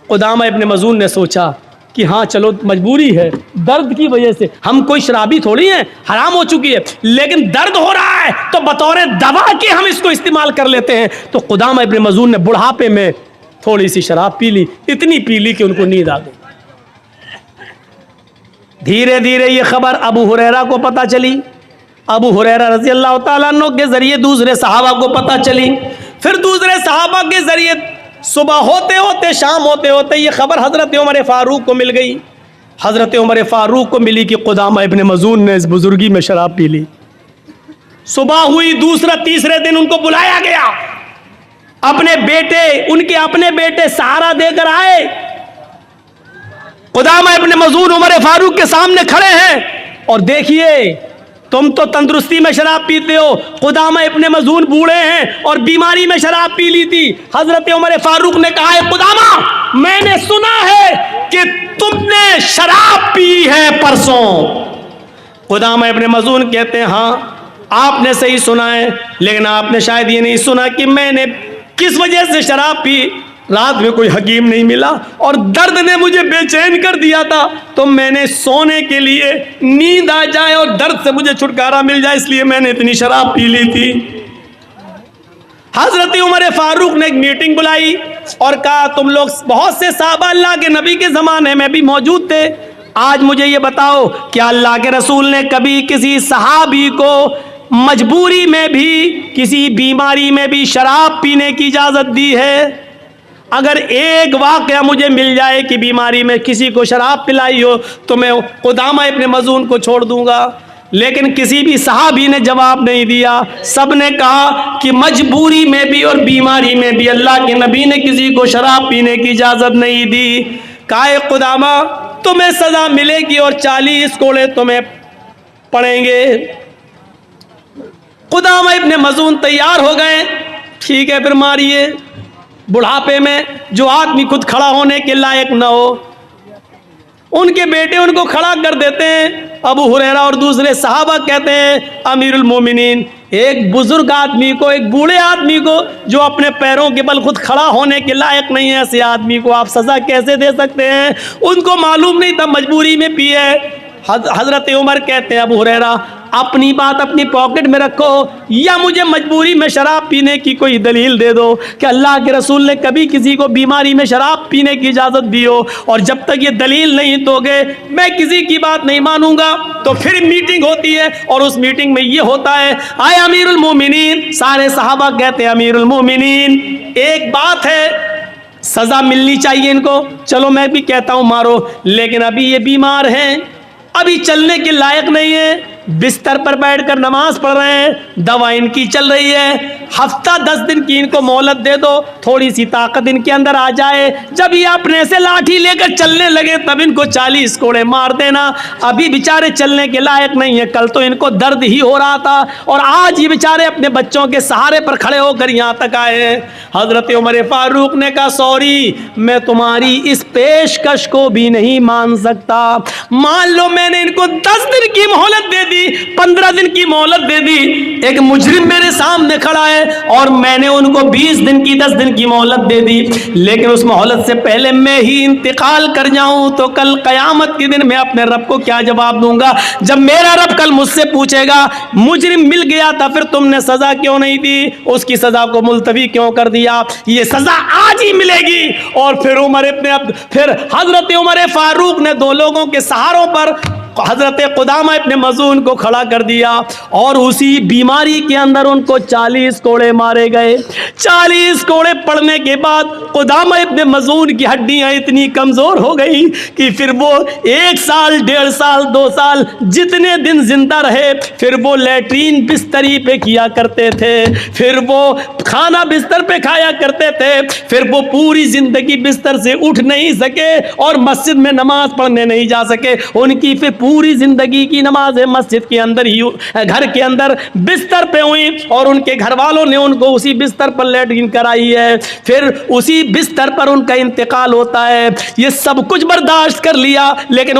قدامہ ابن مظعون نے سوچا کہ ہاں چلو مجبوری ہے، درد کی وجہ سے، ہم کوئی شرابی تھوڑی ہیں، حرام ہو چکی ہے، لیکن درد ہو رہا ہے تو بطور دوا کے ہم اس کو استعمال کر لیتے ہیں۔ تو قدامہ ابن مظعون نے بڑھاپے میں تھوڑی سی شراب پی لی، اتنی پی لی کہ ان کو نیند آ گئی۔ دھیرے دھیرے یہ خبر ابو ہریرہ کو پتہ چلی، ابو ہریرہ رضی اللہ تعالیٰ عنہ کے ذریعے دوسرے صحابہ کو پتہ چلی، پھر دوسرے صحابہ کے ذریعے صبح ہوتے ہوتے شام ہوتے ہوتے یہ خبر حضرت عمر فاروق کو مل گئی۔ حضرت عمر فاروق کو ملی کہ قدامہ ابن مظعون نے اس بزرگی میں شراب پی لی۔ صبح ہوئی دوسرا تیسرے دن ان کو بلایا گیا، اپنے بیٹے، ان کے اپنے بیٹے سہارا دے کر آئے، قدامہ ابن مظعون عمر فاروق کے سامنے کھڑے ہیں اور دیکھیے تم تو تندرستی میں شراب پیتے ہو، قدامہ ابن مظعون بوڑھے ہیں اور بیماری میں شراب پی لی تھی۔ حضرت عمر فاروق نے کہا ہے قدامہ میں نے سنا ہے کہ تم نے شراب پی ہے پرسوں۔ قدامہ ابن مظعون کہتے ہیں ہاں آپ نے صحیح سنا ہے، لیکن آپ نے شاید یہ نہیں سنا کہ میں نے کس وجہ سے شراب پی۔ رات میں کوئی حکیم نہیں ملا اور درد نے مجھے بے چین کر دیا تھا، تو میں نے سونے کے لیے نیند آ جائے اور درد سے مجھے چھٹکارا مل جائے اس لیے میں نے اتنی شراب پی لی تھی۔ حضرت عمر فاروق نے ایک میٹنگ بلائی اور کہا تم لوگ بہت سے صحابہ اللہ کے نبی کے زمانے میں بھی موجود تھے، آج مجھے یہ بتاؤ کیا اللہ کے رسول نے کبھی کسی صحابی کو مجبوری میں بھی کسی بیماری میں بھی شراب پینے کی اجازت دی ہے؟ اگر ایک واقعہ مجھے مل جائے کہ بیماری میں کسی کو شراب پلائی ہو تو میں قدامہ ابن مظعون کو چھوڑ دوں گا، لیکن کسی بھی صحابی نے جواب نہیں دیا، سب نے کہا کہ مجبوری میں بھی اور بیماری میں بھی اللہ کے نبی نے کسی کو شراب پینے کی اجازت نہیں دی۔ کہا قدامہ تمہیں سزا ملے گی اور 40 کوڑے تمہیں پڑیں گے۔ قدامہ ابن مظعون تیار ہو گئے، ٹھیک ہے پھر ماریے۔ بڑھاپے میں جو آدمی خود کھڑا ہونے کے لائق نہ ہو ان کے بیٹے ان کو کھڑا کر دیتے ہیں۔ ابو ہریرہ اور دوسرے صحابہ کہتے ہیں امیر المومنین ایک بزرگ آدمی کو، ایک بوڑھے آدمی کو جو اپنے پیروں کے بل خود کھڑا ہونے کے لائق نہیں ہے، ایسے آدمی کو آپ سزا کیسے دے سکتے ہیں؟ ان کو معلوم نہیں تھا مجبوری میں پیے۔ حضرت عمر کہتے ہیں ابو ہریرہ اپنی بات اپنی پاکٹ میں رکھو یا مجھے مجبوری میں شراب پینے کی کوئی دلیل دے دو کہ اللہ کے رسول نے کبھی کسی کو بیماری میں شراب پینے کی اجازت دی ہو، اور جب تک یہ دلیل نہیں دو گے میں کسی کی بات نہیں مانوں گا۔ تو پھر میٹنگ ہوتی ہے اور اس میٹنگ میں یہ ہوتا ہے آئے امیر المومنین، سارے صحابہ کہتے ہیں امیر المومنین ایک بات ہے سزا ملنی چاہیے ان کو، چلو میں بھی کہتا ہوں مارو، لیکن ابھی یہ بیمار ہیں، ابھی چلنے کے لائق نہیں ہے، بستر پر بیٹھ کر نماز پڑھ رہے ہیں، دوا ان کی چل رہی ہے، ہفتہ 10 دن کی ان کو مہلت دے دو، تھوڑی سی طاقت ان کے اندر آ جائے، جب یہ اپنے سے لاٹھی لے کر چلنے لگے تب ان کو 40 کوڑے مار دینا۔ ابھی بیچارے چلنے کے لائق نہیں ہے، کل تو ان کو درد ہی ہو رہا تھا اور آج یہ بیچارے اپنے بچوں کے سہارے پر کھڑے ہو کر یہاں تک آئے ہیں۔ حضرت عمر فاروق نے کہا سوری میں تمہاری اس پیشکش کو بھی نہیں مان سکتا، مان لو میں نے ان کو 10 دن کی مہلت دے دی، 15 دن کی مہلت دے دی، ایک مجرم میرے سامنے کھڑا ہے اور میں نے ان کو 20 دن کی 10 دن کی مہلت دے دی، لیکن اس مہلت سے پہلے میں ہی انتقال کر جاؤں تو کل قیامت کے دن میں اپنے رب کو کیا جواب دوں گا؟ جب میرا رب کل مجھ سے پوچھے گا مجرم مل گیا تھا پھر تم نے سزا کیوں نہیں دی، اس کی سزا کو ملتوی کیوں کر دیا؟ یہ سزا آج ہی ملے گی۔ اور پھر حضرت عمر فاروق نے 2 لوگوں کے سہاروں پر حضرت قدامہ ابن مظعون کو کھڑا کر دیا اور اسی بیماری کے اندر ان کو 40 کوڑے مارے گئے۔ 40 کوڑے پڑنے کے بعد قدامہ ابن مظعون کی ہڈیاں اتنی کمزور ہو گئی کہ پھر وہ 1 سال 1.5 سال 2 سال جتنے دن زندہ رہے پھر وہ لیٹرین بستری پہ کیا کرتے تھے، پھر وہ کھانا بستر پہ کھایا کرتے تھے، پھر وہ پوری زندگی بستر سے اٹھ نہیں سکے اور مسجد میں نماز پڑھنے نہیں جا سکے۔ ان کی پھر پوری زندگی کی نماز مسجد کے اندر ہی، گھر کے اندر بستر پہ ہوئی اور ان کے گھر والوں نے ان کو اسی بستر پر لیٹرین کرائی ہے، پھر اسی بستر پر ان کا انتقال ہوتا ہے۔ یہ سب کچھ برداشت کر لیا لیکن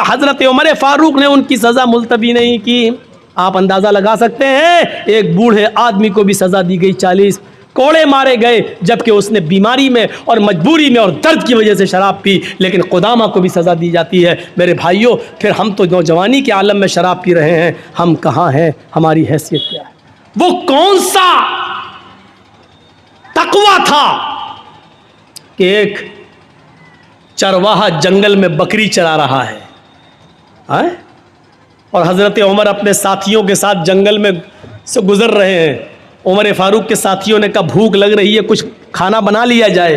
حضرت عمر فاروق نے ان کی سزا ملتوی نہیں کی۔ آپ اندازہ لگا سکتے ہیں ایک بوڑھے آدمی کو بھی سزا دی گئی، 40 کوڑے مارے گئے جبکہ اس نے بیماری میں اور مجبوری میں اور درد کی وجہ سے شراب پی، لیکن قدامہ کو بھی سزا دی جاتی ہے۔ میرے بھائیوں پھر ہم تو نوجوانی کے عالم میں شراب پی رہے ہیں، ہم کہاں ہیں؟ ہماری حیثیت کیا ہے؟ وہ کون سا تقویٰ تھا کہ ایک چرواہا جنگل میں بکری چرا رہا ہے اور حضرت عمر اپنے ساتھیوں کے ساتھ جنگل میں سے گزر رہے ہیں۔ عمر فاروق کے ساتھیوں نے کہا بھوک لگ رہی ہے کچھ کھانا بنا لیا جائے،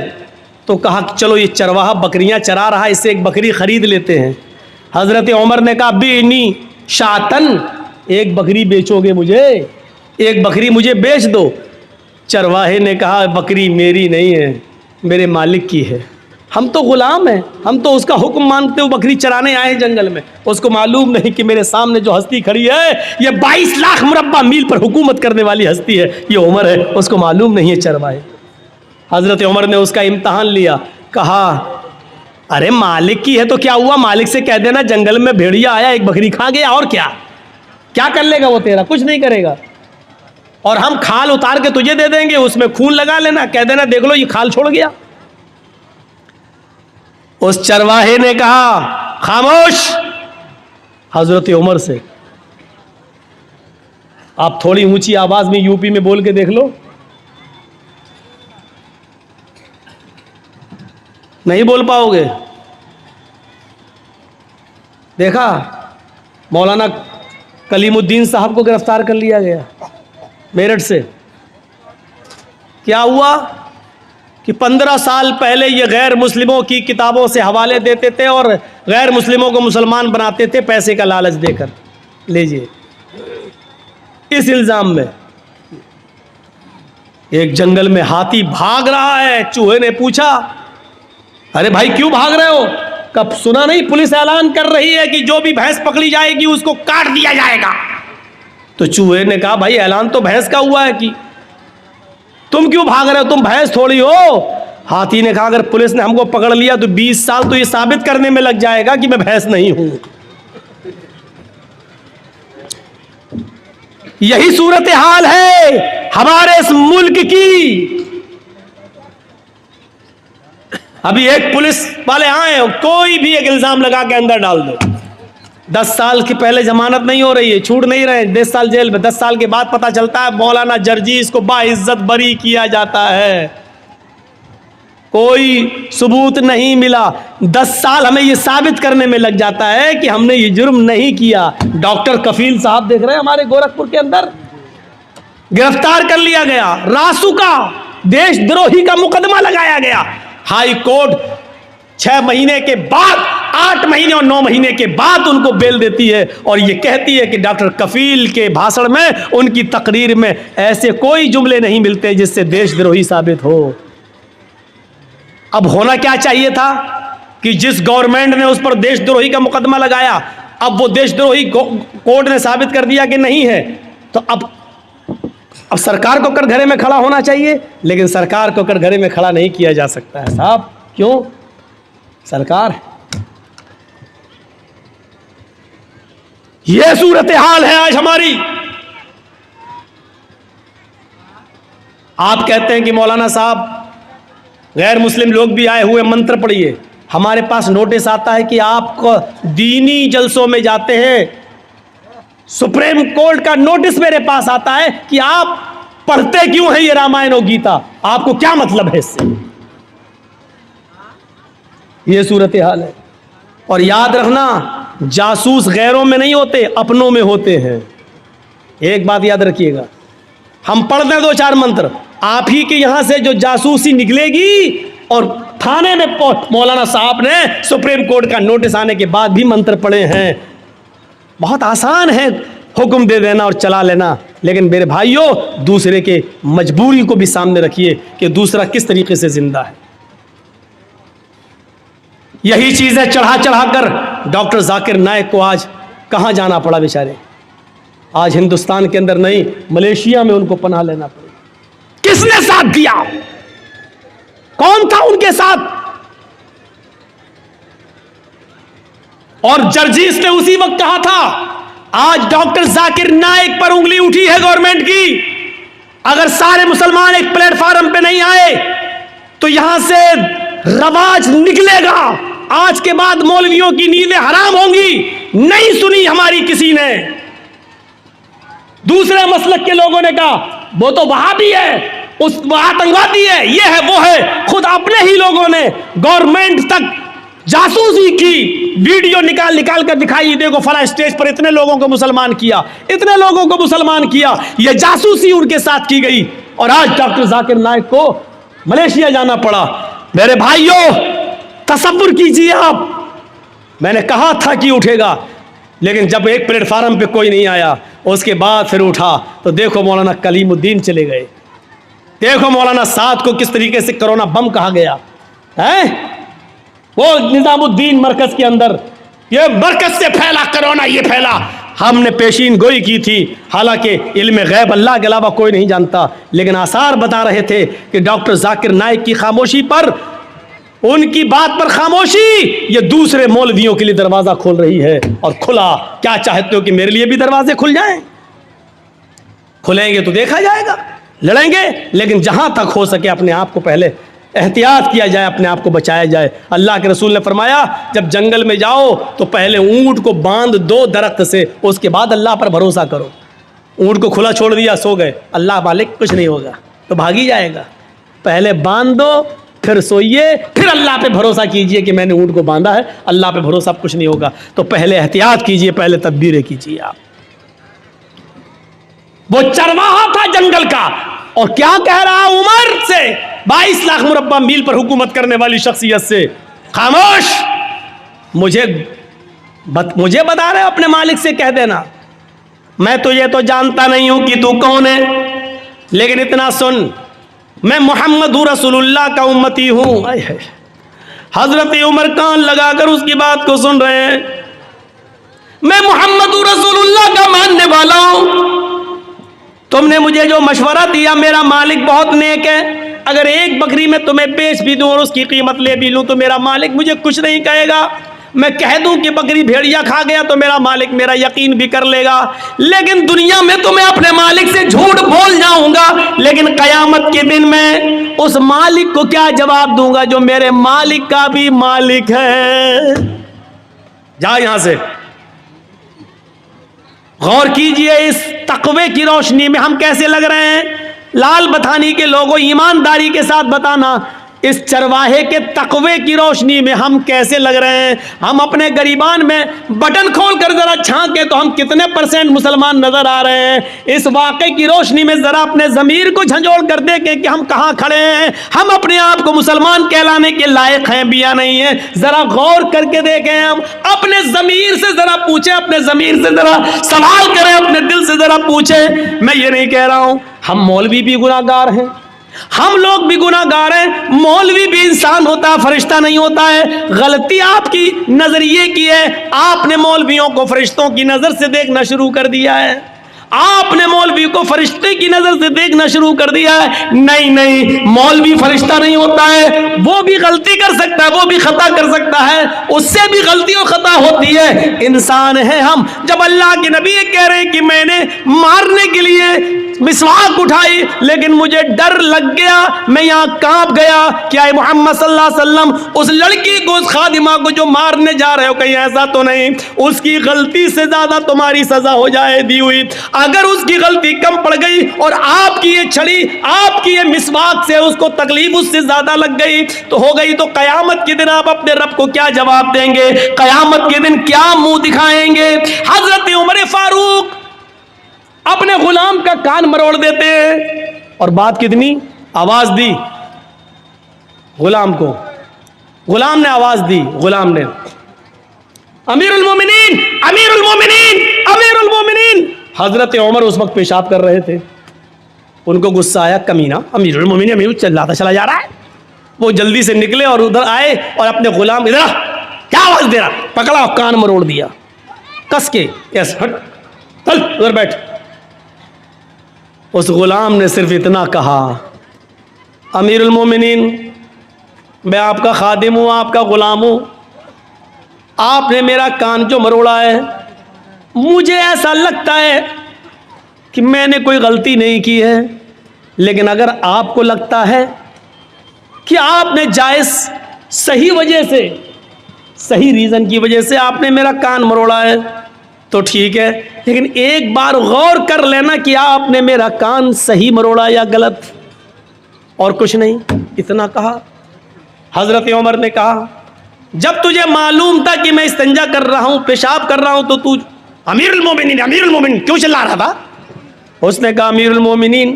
تو کہا چلو یہ چرواہا بکریاں چرا رہا ہے اس سے ایک بکری خرید لیتے ہیں۔ حضرت عمر نے کہا بینی شاتن، ایک بکری بیچو گے مجھے؟ ایک بکری مجھے بیچ دو۔ چرواہے نے کہا بکری میری نہیں ہے، میرے مالک کی ہے، ہم تو غلام ہیں، ہم تو اس کا حکم مانتے ہوئے بکری چرانے آئے ہیں جنگل میں۔ اس کو معلوم نہیں کہ میرے سامنے جو ہستی کھڑی ہے یہ 22 لاکھ مربع میل پر حکومت کرنے والی ہستی ہے، یہ عمر ہے، اس کو معلوم نہیں ہے چرواہے۔ حضرت عمر نے اس کا امتحان لیا، کہا ارے مالک کی ہے تو کیا ہوا، مالک سے کہہ دینا جنگل میں بھیڑیا آیا ایک بکری کھا گیا، اور کیا کر لے گا وہ تیرا؟ کچھ نہیں کرے گا، اور ہم کھال اتار کے تجھے دے دیں گے، اس میں خون لگا لینا، کہہ دینا دیکھ لو یہ کھال چھوڑ گیا۔ اس چرواہے نے کہا خاموش۔ حضرت عمر سے آپ تھوڑی اونچی آواز میں یو پی میں بول کے دیکھ لو، نہیں بول پاؤ گے۔ دیکھا مولانا کلیم الدین صاحب کو گرفتار کر لیا گیا میرٹھ سے، کیا ہوا کہ 15 سال پہلے یہ غیر مسلموں کی کتابوں سے حوالے دیتے تھے اور غیر مسلموں کو مسلمان بناتے تھے پیسے کا لالچ دے کر۔ لیجئے اس الزام میں ایک جنگل میں ہاتھی بھاگ رہا ہے، چوہے نے پوچھا ارے بھائی کیوں بھاگ رہے ہو؟ کب سنا نہیں پولیس اعلان کر رہی ہے کہ جو بھی بھینس پکڑی جائے گی اس کو کاٹ دیا جائے گا؟ تو چوہے نے کہا بھائی اعلان تو بھینس کا ہوا ہے کہ تم کیوں بھاگ رہے ہو، تم بھینس تھوڑی ہو۔ ہاتھی نے کہا اگر پولیس نے ہم کو پکڑ لیا تو 20 سال تو یہ ثابت کرنے میں لگ جائے گا کہ میں بھینس نہیں ہوں۔ یہی صورتحال ہے ہمارے اس ملک کی۔ ابھی ایک پولیس والے آئے، کوئی بھی ایک الزام لگا کے اندر ڈال دو، 10 سال کی پہلے ضمانت نہیں ہو رہی ہے، چھوٹ نہیں رہے، 10 سال جیل میں، 10 سال کے بعد پتا چلتا ہے مولانا جرجیس کو باعزت بری کیا جاتا ہے، کوئی ثبوت نہیں ملا، 10 سال ہمیں یہ ثابت کرنے میں لگ جاتا ہے کہ ہم نے یہ جرم نہیں کیا۔ ڈاکٹر کفیل صاحب دیکھ رہے ہیں ہمارے گورکھپور کے اندر، گرفتار کر لیا گیا، راسوکا دیش دروہی کا مقدمہ لگایا گیا، ہائی کورٹ 6 مہینے کے بعد، 8 مہینے اور 9 مہینے کے بعد ان کو بیل دیتی ہے، اور یہ کہتی ہے کہ ڈاکٹر کفیل کے بھاشن میں، ان کی تقریر میں ایسے کوئی جملے نہیں ملتے جس سے دیش دروہی ثابت ہو۔ اب ہونا کیا چاہیے تھا کہ جس گورنمنٹ نے اس پر دیش دروہی کا مقدمہ لگایا، اب وہ دیش دروہی کورٹ نے ثابت کر دیا کہ نہیں ہے، تو اب سرکار کو کر گھرے میں کھڑا ہونا چاہیے، لیکن سرکار کو کر گھرے میں کھڑا نہیں کیا جا سکتا ہے صاحب، کیوں؟ سرکار یہ صورتحال ہے آج ہماری۔ آپ کہتے ہیں کہ مولانا صاحب غیر مسلم لوگ بھی آئے ہوئے منتر پڑھیے، ہمارے پاس نوٹس آتا ہے کہ آپ کو دینی جلسوں میں جاتے ہیں، سپریم کورٹ کا نوٹس میرے پاس آتا ہے کہ آپ پڑھتے کیوں ہیں یہ رامائن و گیتا، آپ کو کیا مطلب ہے اس سے؟ یہ صورتحال ہے۔ اور یاد رکھنا جاسوس غیروں میں نہیں ہوتے، اپنوں میں ہوتے ہیں۔ ایک بات یاد رکھیے گا، ہم پڑھ دیں 2-4 منتر، آپ ہی کے یہاں سے جو جاسوسی نکلے گی، اور تھانے میں مولانا صاحب نے سپریم کورٹ کا نوٹس آنے کے بعد بھی منتر پڑھے ہیں۔ بہت آسان ہے حکم دے دینا اور چلا لینا، لیکن میرے بھائیوں دوسرے کے مجبوری کو بھی سامنے رکھیے کہ دوسرا کس طریقے سے زندہ ہے۔ یہی چیزیں چڑھا چڑھا کر ڈاکٹر ذاکر نائک کو آج کہاں جانا پڑا بیچارے، آج ہندوستان کے اندر نہیں ملیشیا میں ان کو پناہ لینا پڑا۔ کس نے ساتھ دیا؟ کون تھا ان کے ساتھ؟ اور جرجیس نے اسی وقت کہا تھا، آج ڈاکٹر ذاکر نائک پر انگلی اٹھی ہے گورنمنٹ کی، اگر سارے مسلمان ایک پلیٹ فارم پہ نہیں آئے تو یہاں سے رواج نکلے گا، آج کے بعد مولویوں کی نیندیں حرام ہوں گی۔ نہیں سنی ہماری کسی نے۔ دوسرے مسلک کے لوگوں نے کہا وہ تو وہابی ہے، وہ آتنکوادی ہے، یہ ہے وہ ہے، خود اپنے ہی لوگوں نے گورنمنٹ تک جاسوسی کی ویڈیو نکال کر دکھائی، دیکھو فلاں اسٹیج پر اتنے لوگوں کو مسلمان کیا، اتنے لوگوں کو مسلمان کیا، یہ جاسوسی ان کے ساتھ کی گئی، اور آج ڈاکٹر ذاکر نائک کو ملیشیا جانا پڑا۔ میرے بھائیوں تصور کیجیے آپ، میں نے کہا تھا کہ اٹھے گا، لیکن جب ایک پلیٹ فارم پہ کوئی نہیں آیا، اس کے بعد پھر اٹھا تو دیکھو مولانا کلیم الدین چلے گئے، دیکھو مولانا سعد کو کس طریقے سے کرونا بم کہا گیا ہے، وہ نظام الدین مرکز کے اندر، یہ مرکز سے پھیلا کرونا، یہ پھیلا، ہم نے پیشین گوئی کی تھی، حالانکہ علم غیب اللہ کے علاوہ کوئی نہیں جانتا، لیکن آثار بتا رہے تھے کہ ڈاکٹر ذاکر نائک کی خاموشی پر، ان کی بات پر خاموشی یہ دوسرے مولویوں کے لیے دروازہ کھول رہی ہے، اور کھلا، کیا چاہتے ہو کہ میرے لیے بھی دروازے کھل جائیں؟ کھلیں گے تو دیکھا جائے گا، لڑیں گے، لیکن جہاں تک ہو سکے اپنے آپ کو پہلے احتیاط کیا جائے، اپنے آپ کو بچایا جائے۔ اللہ کے رسول نے فرمایا جب جنگل میں جاؤ تو پہلے اونٹ کو باندھ دو درخت سے، اس کے بعد اللہ پر بھروسہ کرو۔ اونٹ کو کھلا چھوڑ دیا، سو گئے، اللہ مالک کچھ نہیں ہوگا تو بھاگ ہی جائے گا، پہلے باندھ دو پھر سوئیے، پھر اللہ پہ بھروسہ کیجئے کہ میں نے اونٹ کو باندھا ہے، اللہ پہ بھروسہ کچھ نہیں ہوگا، تو پہلے احتیاط کیجئے، پہلے تدبیریں کیجئے۔ آپ وہ چرواہا تھا جنگل کا، اور کیا کہہ رہا عمر سے، 22 لاکھ مربع میل پر حکومت کرنے والی شخصیت سے، خاموش، مجھے بتا رہے اپنے مالک سے کہہ دینا، میں تو یہ تو جانتا نہیں ہوں کہ تو کون ہے، لیکن اتنا سن، میں محمد رسول اللہ کا امتی ہوں۔ حضرت عمر کان لگا کر اس کی بات کو سن رہے ہیں، میں محمد رسول اللہ کا ماننے والا ہوں، تم نے مجھے جو مشورہ دیا، میرا مالک بہت نیک ہے، اگر ایک بکری میں تمہیں بیچ بھی دوں اور اس کی قیمت لے بھی لوں تو میرا مالک مجھے کچھ نہیں کہے گا، میں کہہ دوں کہ بکری بھیڑیا کھا گیا تو میرا مالک میرا یقین بھی کر لے گا، لیکن دنیا میں تو میں اپنے مالک سے جھوٹ بول جاؤں گا، لیکن قیامت کے دن میں اس مالک کو کیا جواب دوں گا جو میرے مالک کا بھی مالک ہے؟ جا یہاں سے۔ غور کیجئے اس تقوی کی روشنی میں ہم کیسے لگ رہے ہیں۔ لال بتھانی کے لوگوں ایمانداری کے ساتھ بتانا، اس چرواہے کے تقوی کی روشنی میں ہم کیسے لگ رہے ہیں۔ ہم اپنے گریبان میں بٹن کھول کر ذرا چھانکے تو ہم کتنے % مسلمان نظر آ رہے ہیں۔ اس واقعے کی روشنی میں ذرا اپنے ضمیر کو جھنجھوڑ کر دیکھیں کہ ہم کہاں کھڑے ہیں، ہم اپنے آپ کو مسلمان کہلانے کے لائق ہیں بھی یا نہیں ہیں۔ ذرا غور کر کے دیکھیں، ہم اپنے ضمیر سے ذرا پوچھیں، اپنے ضمیر سے ذرا سوال کریں، اپنے دل سے ذرا پوچھیں۔ میں یہ نہیں کہہ رہا ہوں ہم مولوی بھی گناہ گار ہیں، ہم لوگ بھی گناہ گار ہیں، مولوی بھی انسان ہوتا ہے، فرشتہ نہیں ہوتا ہے۔ غلطی آپ کی نظریے کی ہے، آپ نے مولویوں کو فرشتوں کی نظر سے دیکھنا شروع کر دیا ہے، آپ نے مولوی کو فرشتے کی نظر سے دیکھنا شروع کر دیا ہے۔ نہیں، مولوی فرشتہ نہیں ہوتا ہے، وہ بھی غلطی کر سکتا ہے، وہ بھی خطا کر سکتا ہے، اس سے بھی غلطی اور خطا ہوتی ہے، انسان ہے ہم۔ جب اللہ کے نبی کہہ رہے ہیں کہ میں نے مارنے کے لیے مسواک اٹھائی لیکن مجھے ڈر لگ گیا، میں یہاں کانپ گیا، کیا محمد صلی اللہ علیہ وسلم اس لڑکی کو، اس خادمہ کو جو مارنے جا رہے ہو، کہیں ایسا تو نہیں اس کی غلطی سے زیادہ تمہاری سزا ہو جائے دی ہوئی؟ اگر اس کی غلطی کم پڑ گئی اور آپ کی یہ چھڑی، آپ کی یہ مسواک سے اس کو تکلیف اس سے زیادہ لگ گئی تو ہو گئی، تو قیامت کے دن آپ اپنے رب کو کیا جواب دیں گے؟ قیامت کے دن کیا منہ دکھائیں گے؟ حضرت عمر فاروق اپنے غلام کا کان مروڑ دیتے ہیں، اور بات کتنی آواز دی غلام کو، غلام نے آواز دی، غلام نے امیر المومنین، امیر المومنین، امیر المومنین۔ حضرت عمر اس وقت پیشاب کر رہے تھے، ان کو غصہ آیا، کمینہ امیر المومنین، امیر چلا جا رہا ہے۔ وہ جلدی سے نکلے اور ادھر آئے اور اپنے غلام، ادھر کیا آواز دے رہا، پکڑا کان مروڑ دیا کس کے، یس ہٹ چل ادھر بیٹھ۔ اس غلام نے صرف اتنا کہا، امیر المومنین میں آپ کا خادم ہوں، آپ کا غلام ہوں، آپ نے میرا کان جو مروڑا ہے، مجھے ایسا لگتا ہے کہ میں نے کوئی غلطی نہیں کی ہے، لیکن اگر آپ کو لگتا ہے کہ آپ نے جائز صحیح وجہ سے، صحیح ریزن کی وجہ سے آپ نے میرا کان مروڑا ہے تو ٹھیک ہے، لیکن ایک بار غور کر لینا کہ آپ نے میرا کان صحیح مروڑا یا غلط، اور کچھ نہیں، اتنا کہا۔ حضرت عمر نے کہا جب تجھے معلوم تھا کہ میں استنجا کر رہا ہوں، پیشاب کر رہا ہوں، تو تو امیر المومنین، امیر المومنین کیوں چلا رہا تھا؟ اس نے کہا امیر المومنین،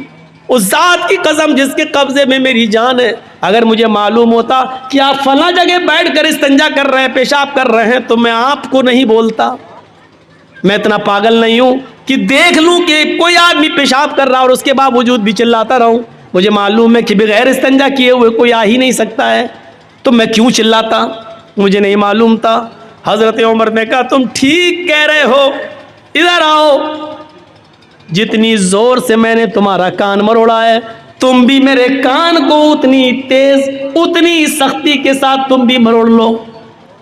اس ذات کی قسم جس کے قبضے میں میری جان ہے، اگر مجھے معلوم ہوتا کہ آپ فلاں جگہ بیٹھ کر استنجا کر رہے ہیں، پیشاب کر رہے ہیں، تو میں آپ کو نہیں بولتا، میں اتنا پاگل نہیں ہوں کہ دیکھ لوں کہ کوئی آدمی پیشاب کر رہا اور اس کے باوجود بھی چلاتا رہوں؟ مجھے معلوم ہے کہ بغیر استنجا کیے ہوئے کوئی آ ہی نہیں سکتا ہے، تو میں کیوں چلاتا؟ مجھے نہیں معلوم تھا۔ حضرت عمر نے کہا تم ٹھیک کہہ رہے ہو، ادھر آؤ، جتنی زور سے میں نے تمہارا کان مروڑا ہے تم بھی میرے کان کو اتنی تیز اتنی سختی کے ساتھ تم بھی مروڑ لو۔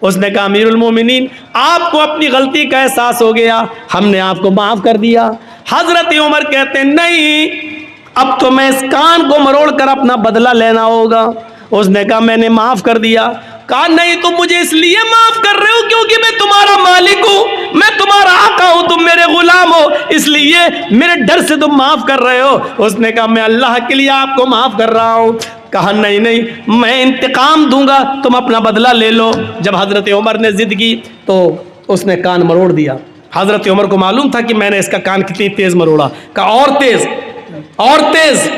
اس نے کہا امیر المومنین آپ کو اپنی غلطی کا احساس ہو گیا، ہم نے آپ کو معاف کر دیا۔ حضرت عمر کہتے ہیں نہیں، اب تو میں اس کان کو مروڑ کر اپنا بدلہ لینا ہوگا۔ اس نے کہا میں نے معاف کر دیا۔ کہا نہیں تم مجھے اس لیے معاف کر رہے ہو کیونکہ میں تمہارا مالک ہوں، میں تمہارا آقا ہوں، تم میرے غلام ہو، اس لیے میرے ڈر سے تم معاف کر رہے ہو۔ اس نے کہا میں اللہ کے لیے آپ کو معاف کر رہا ہوں۔ کہا نہیں نہیں میں انتقام دوں گا، تم اپنا بدلہ لے لو۔ جب حضرت عمر نے ضد کی تو اس نے کان مروڑ دیا۔ حضرت عمر کو معلوم تھا کہ میں نے اس کا کان کتنی تیز مروڑا۔ کہا اور تیز، اور تیز۔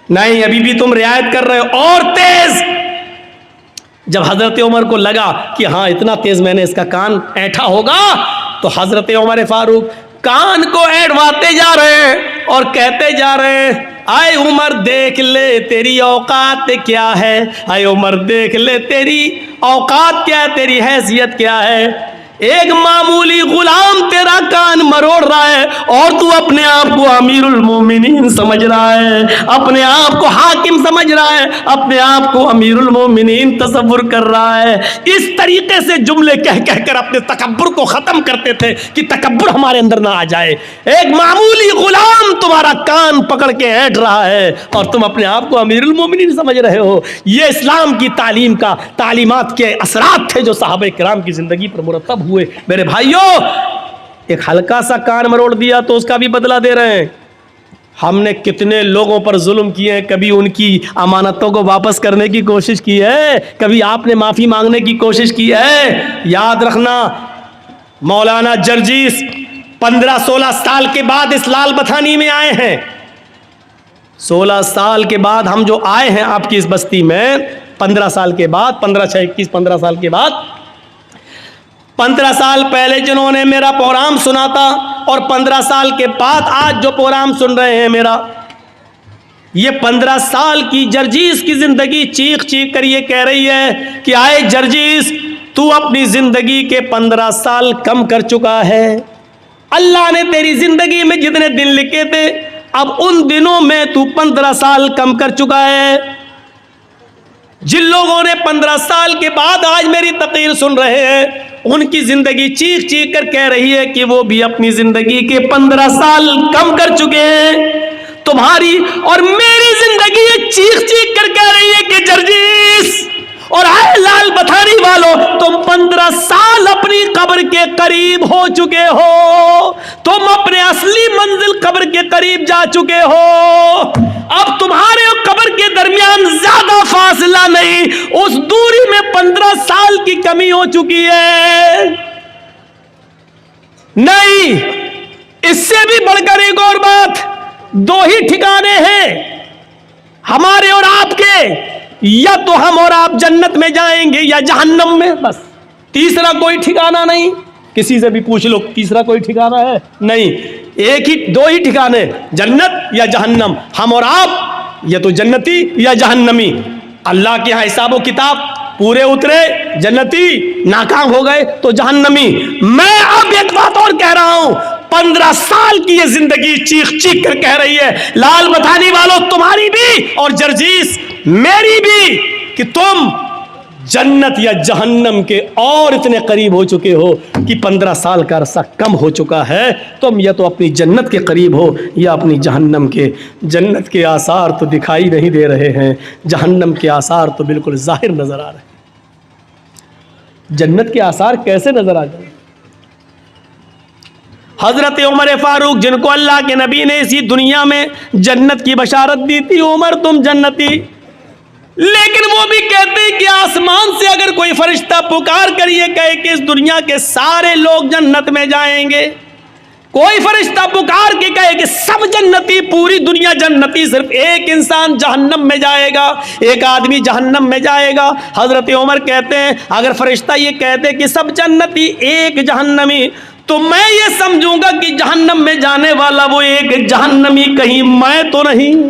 نہیں ابھی بھی تم رعایت کر رہے ہو، اور تیز۔ جب حضرت عمر کو لگا کہ ہاں اتنا تیز میں نے اس کا کان اینٹھا ہوگا تو حضرت عمر فاروق کان کو اینٹواتے جا رہے ہیں اور کہتے جا رہے ہیں اے عمر دیکھ لے تیری اوقات کیا ہے، اے عمر دیکھ لے تیری اوقات کیا ہے، تیری حیثیت کیا ہے۔ ایک معمولی غلام تیرا کان مروڑ رہا ہے اور تو اپنے آپ کو امیر المومنین سمجھ رہا ہے، اپنے آپ کو حاکم سمجھ رہا ہے، اپنے آپ کو امیر المومنین تصور کر رہا ہے۔ اس طریقے سے جملے کہہ کہہ کر اپنے تکبر کو ختم کرتے تھے کہ تکبر ہمارے اندر نہ آ جائے۔ ایک معمولی غلام تمہارا کان پکڑ کے ہینٹ رہا ہے اور تم اپنے آپ کو امیر المومنین سمجھ رہے ہو۔ یہ اسلام کی تعلیم کا تعلیمات کے اثرات تھے جو صحابہ کرام کی زندگی پر مرتب ہوئے۔ میرے بھائیوں ایک ہلکا سا کان مروڑ دیا تو اس کا بھی بدلہ دے رہے ہیں۔ ہم نے کتنے لوگوں پر ظلم کیے ہیں، کبھی ان کی امانتوں کو واپس کرنے کی کوشش کی ہے، کبھی آپ نے معافی مانگنے کی کوشش کی ہے؟ یاد رکھنا مولانا جرجیس 15-16 سال کے بعد اس لال بتھانی میں آئے ہیں۔ 16 سال کے بعد ہم جو آئے ہیں آپ کی اس بستی میں، 15 سال کے بعد، 15 سال کے بعد، 15 سال پہلے جنہوں نے میرا پروگرام سنا تھا اور 15 سال کے بعد آج جو پروگرام سن رہے ہیں میرا، یہ 15 سال کی جرجیس کی زندگی چیخ چیخ کر یہ کہہ رہی ہے کہ آئے جرجیس تو اپنی زندگی کے 15 سال کم کر چکا ہے۔ اللہ نے تیری زندگی میں جتنے دن لکھے تھے اب ان دنوں میں تو 15 سال کم کر چکا ہے۔ جن لوگوں نے 15 سال کے بعد آج میری تقریر سن رہے ہیں ان کی زندگی چیخ چیخ کر کہہ رہی ہے کہ وہ بھی اپنی زندگی کے 15 سال کم کر چکے ہیں۔ تمہاری اور میری زندگی چیخ چیخ کر کہہ رہی ہے کہ جرجیس اور اے لال بتھانی والوں تم 15 سال اپنی قبر کے قریب ہو چکے ہو، تم اپنے اصلی منزل قبر کے قریب جا چکے ہو۔ اب تمہارے اور قبر کے درمیان زیادہ فاصلہ نہیں، اس دوری میں 15 سال کی کمی ہو چکی ہے۔ نہیں، اس سے بھی بڑھ کر ایک اور بات، 2 ہی ٹھکانے ہیں ہمارے اور آپ کے، یا تو ہم اور آپ جنت میں جائیں گے یا جہنم میں، بس تیسرا کوئی ٹھکانہ نہیں۔ کسی سے بھی پوچھ لو تیسرا کوئی ٹھکانہ ہے؟ نہیں، 2 ہی ٹھکانے، جنت یا جہنم۔ ہم اور آپ یا تو جنتی یا جہنمی۔ اللہ کے ہاں حساب و کتاب پورے اترے جنتی، ناکام ہو گئے تو جہنمی۔ میں اب ایک بات اور کہہ رہا ہوں، 15 سال کی یہ زندگی چیخ چیخ کر کہہ رہی ہے لال بتھانی والوں تمہاری بھی اور جرجیس میری بھی کہ تم جنت یا جہنم کے اور اتنے قریب ہو چکے ہو کہ 15 سال کا عرصہ کم ہو چکا ہے۔ تم یا تو اپنی جنت کے قریب ہو یا اپنی جہنم کے۔ جنت کے آثار تو دکھائی نہیں دے رہے ہیں، جہنم کے آثار تو بالکل ظاہر نظر آ رہے ہیں۔ جنت کے آثار کیسے نظر آ جائیں؟ حضرت عمر فاروق جن کو اللہ کے نبی نے اسی دنیا میں جنت کی بشارت دی تھی، عمر تم جنتی، لیکن وہ بھی کہتے کہ آسمان سے اگر کوئی فرشتہ پکار کر یہ کہے کہ اس دنیا کے سارے لوگ جنت میں جائیں گے، کوئی فرشتہ پکار کے کہے کہ سب جنتی، پوری دنیا جنتی، صرف ایک انسان جہنم میں جائے گا، ایک آدمی جہنم میں جائے گا۔ حضرت عمر کہتے ہیں اگر فرشتہ یہ کہتے کہ سب جنتی ایک جہنمی، تو میں یہ سمجھوں گا کہ جہنم میں جانے والا وہ ایک جہنمی کہیں میں تو نہیں.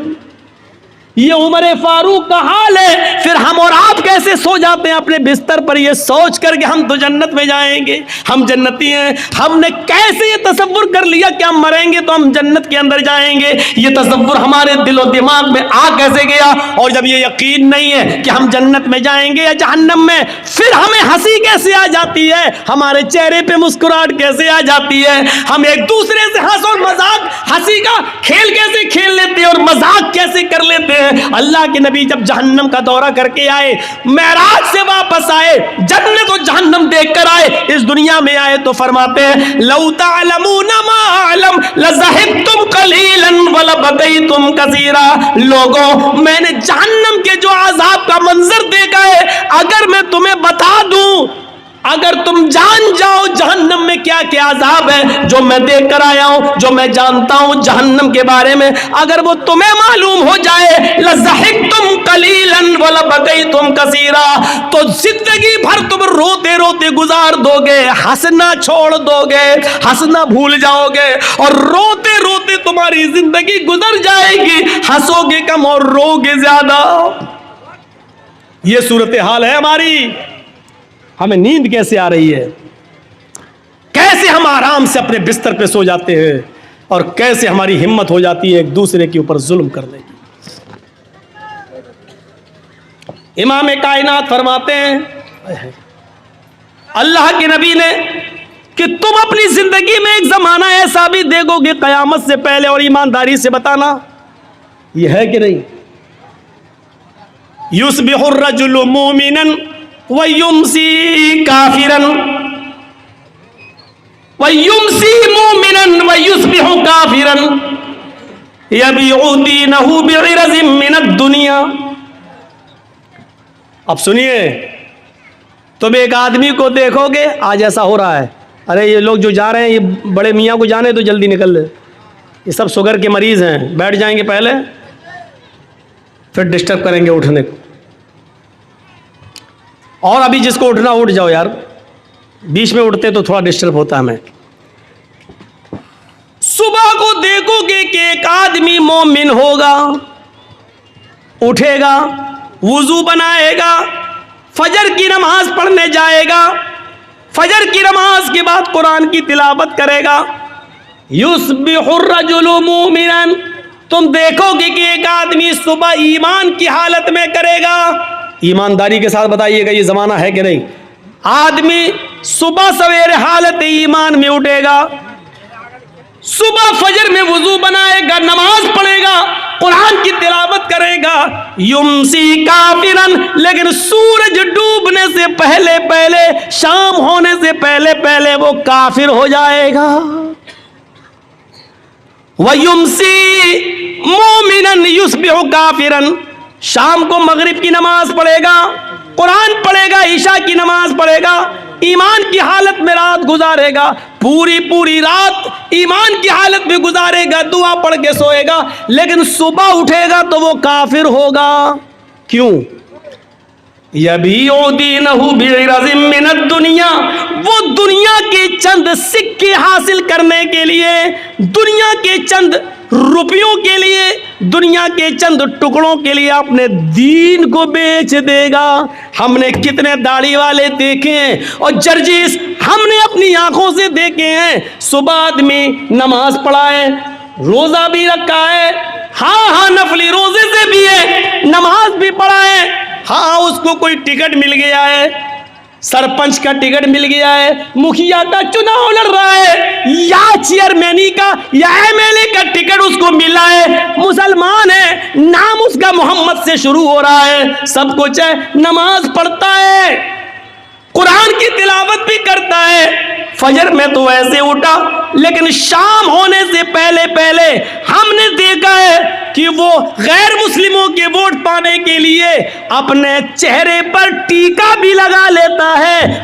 یہ عمر فاروق کا حال ہے. پھر ہم اور آپ کیسے سو جاتے ہیں اپنے بستر پر یہ سوچ کر کہ ہم تو جنت میں جائیں گے, ہم جنتی ہیں. ہم نے کیسے یہ تصور کر لیا کہ ہم مریں گے تو ہم جنت کے اندر جائیں گے؟ یہ تصور ہمارے دل و دماغ میں آ کیسے گیا؟ اور جب یہ یقین نہیں ہے کہ ہم جنت میں جائیں گے یا جہنم میں, پھر ہمیں ہنسی کیسے آ جاتی ہے؟ ہمارے چہرے پہ مسکراہٹ کیسے آ جاتی ہے؟ ہم ایک دوسرے سے ہنس اور مذاق, ہنسی کا کھیل کیسے کھیل لیتے ہیں اور مذاق کیسے کر لیتے ہیں؟ اللہ کے نبی جب جہنم کا دورہ کر کے آئے, معراج سے واپس آئے, جنت و جہنم دیکھ کر آئے, اس دنیا میں آئے تو فرماتے ہیں لو تعلمون ما اعلم لضحكتم قليلا ولبكيتم كثيرا. لوگوں, میں نے جہنم کے جو عذاب کا منظر دیکھا ہے, اگر میں تمہیں بتا دوں, اگر تم جان جاؤ جہنم میں کیا کیا عذاب ہے, جو میں دیکھ کر آیا ہوں, جو میں جانتا ہوں جہنم کے بارے میں, اگر وہ تمہیں معلوم ہو جائے لضحكتم قليلا ولبكيتم كثيرا, تو زندگی بھر تم روتے روتے گزار دو گے, ہنسنا چھوڑ دو گے, ہنسنا بھول جاؤ گے, اور روتے روتے تمہاری زندگی گزر جائے گی, ہنسو گے کم اور رو گے زیادہ. یہ صورتحال ہے ہماری. ہمیں نیند کیسے آ رہی ہے, کیسے ہم آرام سے اپنے بستر پہ سو جاتے ہیں, اور کیسے ہماری ہمت ہو جاتی ہے ایک دوسرے کے اوپر ظلم کرنے کی. امام کائنات فرماتے ہیں اللہ کے نبی نے کہ تم اپنی زندگی میں ایک زمانہ ایسا بھی دیکھو گے قیامت سے پہلے, اور ایمانداری سے بتانا یہ ہے کہ نہیں. یصبح الرجل مومنا وَيُمْسِي كَافِرًا وَيُمْسِي مُؤْمِنًا وَيُصْبِحُ كَافِرًا يَبِيعُ دِينَهُ بِعِرَضٍ مِّنَ الدُّنْيَا. اب سنیے, تم ایک آدمی کو دیکھو گے, آج ایسا ہو رہا ہے, ارے یہ لوگ جو جا رہے ہیں یہ بڑے میاں کو جانے تو جلدی نکل لے, یہ سب شوگر کے مریض ہیں, بیٹھ جائیں گے پہلے پھر ڈسٹرب کریں گے اٹھنے کو, اور ابھی جس کو اٹھنا اٹھ جاؤ یار, بیچ میں اٹھتے تو تھوڑا ڈسٹرب ہوتا ہے ہمیں. صبح کو دیکھو گے کہ ایک آدمی مومن ہوگا, اٹھے گا, وضو بنائے گا, فجر کی نماز پڑھنے جائے گا, فجر کی نماز کے بعد قرآن کی تلاوت کرے گا. یصبح الرجل مومنا, تم دیکھو گے کہ ایک آدمی صبح ایمان کی حالت میں کرے گا. ایمانداری کے ساتھ بتائیے گا یہ زمانہ ہے کہ نہیں. آدمی صبح سویرے حالت ایمان میں اٹھے گا, صبح فجر میں وضو بنائے گا, نماز پڑھے گا, قرآن کی تلاوت کرے گا. یمسی کافرن, لیکن سورج ڈوبنے سے پہلے پہلے, شام ہونے سے پہلے پہلے وہ کافر ہو جائے گا. وَيُمْسِي مُؤْمِنًا يُصْبِحُ كَافِرًا, شام کو مغرب کی نماز پڑھے گا, قرآن پڑھے گا, عشاء کی نماز پڑھے گا, ایمان کی حالت میں رات گزارے گا, پوری رات ایمان کی حالت میں گزارے گا, دعا پڑھ کے سوئے گا, لیکن صبح اٹھے گا تو وہ کافر ہوگا. کیوں؟ یبیع دینہ بعرض من الدنیا, وہ دنیا کے چند سکے حاصل کرنے کے لیے, دنیا کے چند روپیوں کے لیے, دنیا کے چند ٹکڑوں کے لیے اپنے دین کو بیچ دے گا. ہم نے کتنے داڑھی والے دیکھے ہیں اور جرجیس ہم نے اپنی آنکھوں سے دیکھے ہیں, صبح آدمی نماز پڑھا ہے, روزہ بھی رکھا ہے, ہاں نفلی روزے سے بھی ہے, نماز بھی پڑھا ہے, ہاں اس کو کوئی ٹکٹ مل گیا ہے, سرپنچ کا ٹکٹ مل گیا ہے, مکھیا کا چناؤ لڑ رہا ہے, یا چیئرمینی کا یا ایم ایل اے کا ٹکٹ اس کو ملا ہے, مسلمان ہے, نام اس کا محمد سے شروع ہو رہا ہے, سب کچھ ہے, نماز پڑھتا ہے, قرآن کی تلاوت بھی کرتا ہے, فجر میں تو ایسے اٹھا, لیکن شام ہونے سے پہلے پہلے ہم نے دیکھا ہے کہ وہ غیر مسلموں کے ووٹ پانے کے لیے اپنے چہرے پر ٹیکا بھی لگا لیتا ہے,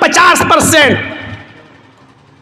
50%।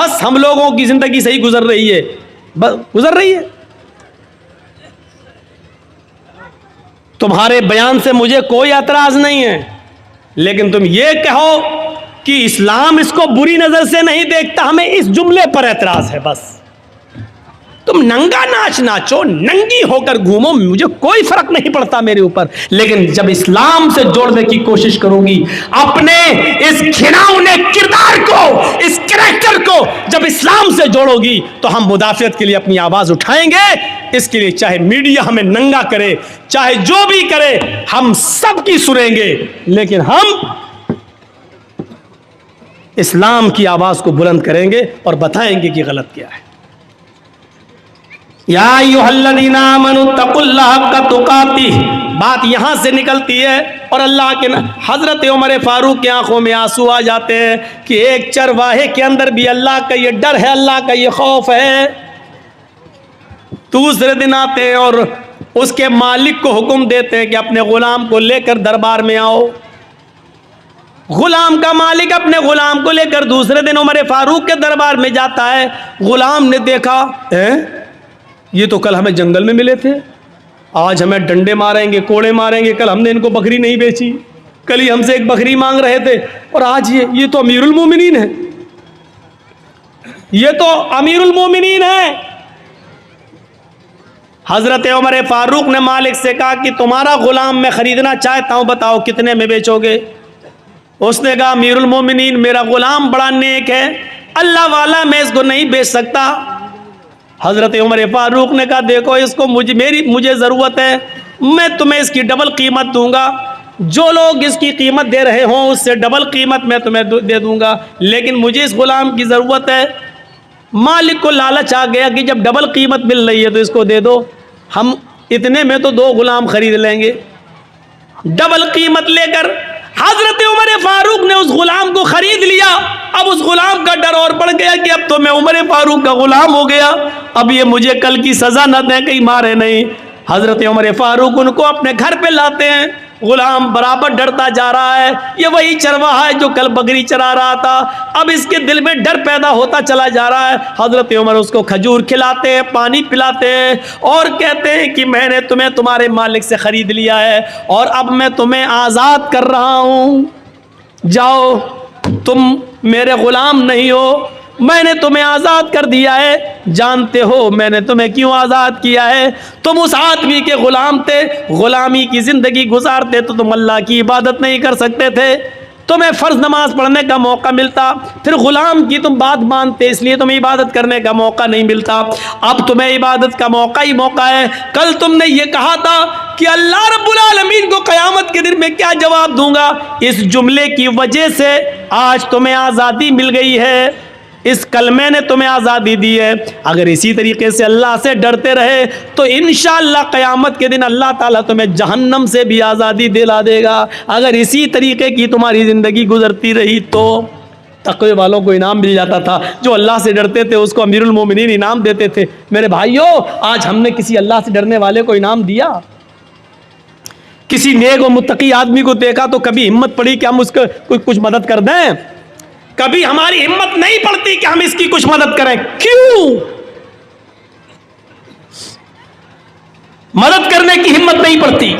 بس ہم لوگوں کی زندگی صحیح گزر رہی ہے، بس گزر رہی ہے. تمہارے بیان سے مجھے کوئی اعتراض نہیں ہے، لیکن تم یہ کہو کہ اسلام اس کو بری نظر سے نہیں دیکھتا، ہمیں اس جملے پر اعتراض ہے. بس تم ننگا ناچ ناچو، ننگی ہو کر گھومو، مجھے کوئی فرق نہیں پڑتا میرے اوپر، لیکن جب اسلام سے جوڑنے کی کوشش کروں گی اپنے اس گھناؤنے کردار کو، اس کریکٹر کو جب اسلام سے جوڑو گی تو ہم مدافعت کے لیے اپنی آواز اٹھائیں گے. اس کے لیے چاہے میڈیا ہمیں ننگا کرے، چاہے جو بھی کرے، ہم سب کی سنیں گے، لیکن ہم اسلام کی آواز کو بلند کریں گے اور بتائیں گے کہ غلط کیا ہے. یا ایھا الذین آمنوا اتقوا اللہ حق تقاتہ، بات یہاں سے نکلتی ہے اور اللہ کے حضرت عمر فاروق کی آنکھوں میں آنسو آ جاتے ہیں کہ ایک چرواہے کے اندر بھی اللہ کا یہ ڈر ہے، اللہ کا یہ خوف ہے. دوسرے دن آتے ہیں اور اس کے مالک کو حکم دیتے ہیں کہ اپنے غلام کو لے کر دربار میں آؤ. غلام کا مالک اپنے غلام کو لے کر دوسرے دن عمر فاروق کے دربار میں جاتا ہے. غلام نے دیکھا یہ تو کل ہمیں جنگل میں ملے تھے، آج ہمیں ڈنڈے ماریں گے، کوڑے ماریں گے، کل ہم نے ان کو بکری نہیں بیچی، کل ہی ہم سے ایک بکری مانگ رہے تھے، اور آج یہ تو امیر المومنین ہے، یہ تو امیر المومنین ہے. حضرت عمر فاروق نے مالک سے کہا کہ تمہارا غلام میں خریدنا چاہتا ہوں، بتاؤ کتنے میں بیچو گے؟ اس نے کہا امیر المومنین میرا غلام بڑا نیک ہے، اللہ والا، میں اس کو نہیں بیچ سکتا. حضرت عمر فاروق نے کہا دیکھو اس کو مجھے ضرورت ہے، میں تمہیں اس کی ڈبل قیمت دوں گا، جو لوگ اس کی قیمت دے رہے ہوں اس سے ڈبل قیمت میں تمہیں دے دوں گا، لیکن مجھے اس غلام کی ضرورت ہے. مالک کو لالچ آ گیا کہ جب ڈبل قیمت مل رہی ہے تو اس کو دے دو، ہم اتنے میں تو 2 غلام خرید لیں گے. ڈبل قیمت لے کر حضرت عمر فاروق نے اس غلام کو خرید لیا. اب اس غلام کا ڈر اور بڑھ گیا کہ اب تو میں عمر فاروق کا غلام ہو گیا، اب یہ مجھے کل کی سزا نہ دیں، کہیں مارے نہیں. حضرت عمر فاروق ان کو اپنے گھر پہ لاتے ہیں. غلام برابر ڈرتا جا رہا ہے، یہ وہی چرواہا ہے جو کل بکری چرا رہا تھا، اب اس کے دل میں ڈر پیدا ہوتا چلا جا رہا ہے. حضرت عمر اس کو کھجور کھلاتے ہیں، پانی پلاتے ہیں اور کہتے ہیں کہ میں نے تمہیں تمہارے مالک سے خرید لیا ہے اور اب میں تمہیں آزاد کر رہا ہوں، جاؤ، تم میرے غلام نہیں ہو، میں نے تمہیں آزاد کر دیا ہے. جانتے ہو میں نے تمہیں کیوں آزاد کیا ہے؟ تم اس آدمی کے غلام تھے، غلامی کی زندگی گزارتے تو تم اللہ کی عبادت نہیں کر سکتے تھے، تمہیں فرض نماز پڑھنے کا موقع ملتا، پھر غلام کی تم بات مانتے اس لیے تمہیں عبادت کرنے کا موقع نہیں ملتا. اب تمہیں عبادت کا موقع ہی موقع ہے. کل تم نے یہ کہا تھا کہ اللہ رب العالمین کو قیامت کے دن میں کیا جواب دوں گا، اس جملے کی وجہ سے آج تمہیں آزادی مل گئی ہے، اس کلمے نے تمہیں آزادی دی ہے. اگر اسی طریقے سے اللہ سے ڈرتے رہے تو انشاءاللہ قیامت کے دن اللہ تعالیٰ تمہیں جہنم سے بھی آزادی دلا دے گا. اگر اسی طریقے کی تمہاری زندگی گزرتی رہی تو تقوی والوں کو انعام مل جاتا تھا، جو اللہ سے ڈرتے تھے اس کو امیر المومنین انعام دیتے تھے. میرے بھائیوں، آج ہم نے کسی اللہ سے ڈرنے والے کو انعام دیا؟ کسی نیک و متقی آدمی کو دیکھا تو کبھی ہمت پڑی کہ ہم اس کو کچھ مدد کر دیں؟ کبھی ہماری ہمت نہیں پڑتی کہ ہم اس کی کچھ مدد کریں. کیوں؟ مدد کرنے کی ہمت نہیں پڑتی.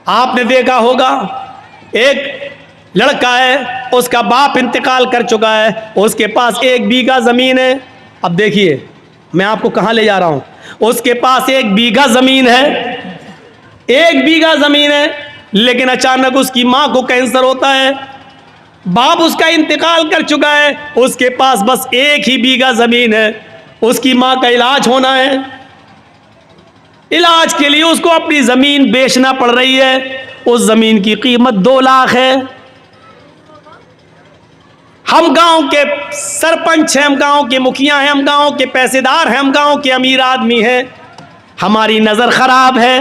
آپ نے دیکھا ہوگا ایک لڑکا ہے، اس کا باپ انتقال کر چکا ہے، اس کے پاس 1 بیگھہ زمین ہے. اب دیکھیے میں آپ کو کہاں لے جا رہا ہوں. اس کے پاس 1 بیگھہ زمین ہے، 1 بیگھہ زمین ہے، لیکن اچانک اس کی ماں کو کینسر ہوتا ہے. باپ اس کا انتقال کر چکا ہے، اس کے پاس بس 1 ہی بیگھہ زمین ہے. اس کی ماں کا علاج ہونا ہے، علاج کے لیے اس کو اپنی زمین بیچنا پڑ رہی ہے. اس زمین کی قیمت 2 لاکھ ہے. ہم گاؤں کے سرپنچ ہیں، ہم گاؤں کے مکھیا ہیں، ہم گاؤں کے پیسے دار ہیں، ہم گاؤں کے امیر آدمی ہیں. ہماری نظر خراب ہے،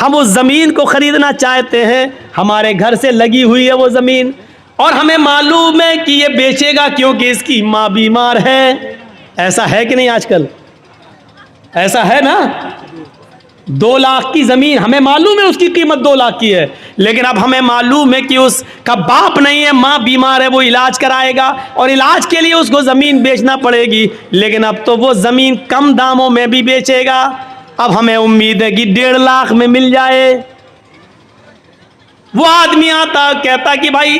ہم اس زمین کو خریدنا چاہتے ہیں. ہمارے گھر سے لگی ہوئی ہے وہ زمین، اور ہمیں معلوم ہے کہ یہ بیچے گا کیونکہ اس کی ماں بیمار ہے. ایسا ہے کہ نہیں؟ آج کل ایسا ہے نا. 2 لاکھ کی زمین، ہمیں معلوم ہے اس کی قیمت 2 لاکھ کی ہے، لیکن اب ہمیں معلوم ہے کہ اس کا باپ نہیں ہے, ماں بیمار ہے, وہ علاج کرائے گا اور علاج کے لیے اس کو زمین بیچنا پڑے گی, لیکن اب تو وہ زمین کم داموں میں بھی بیچے گا. اب ہمیں امید ہے کہ 1.5 لاکھ میں مل جائے. وہ آدمی آتا کہتا کہ بھائی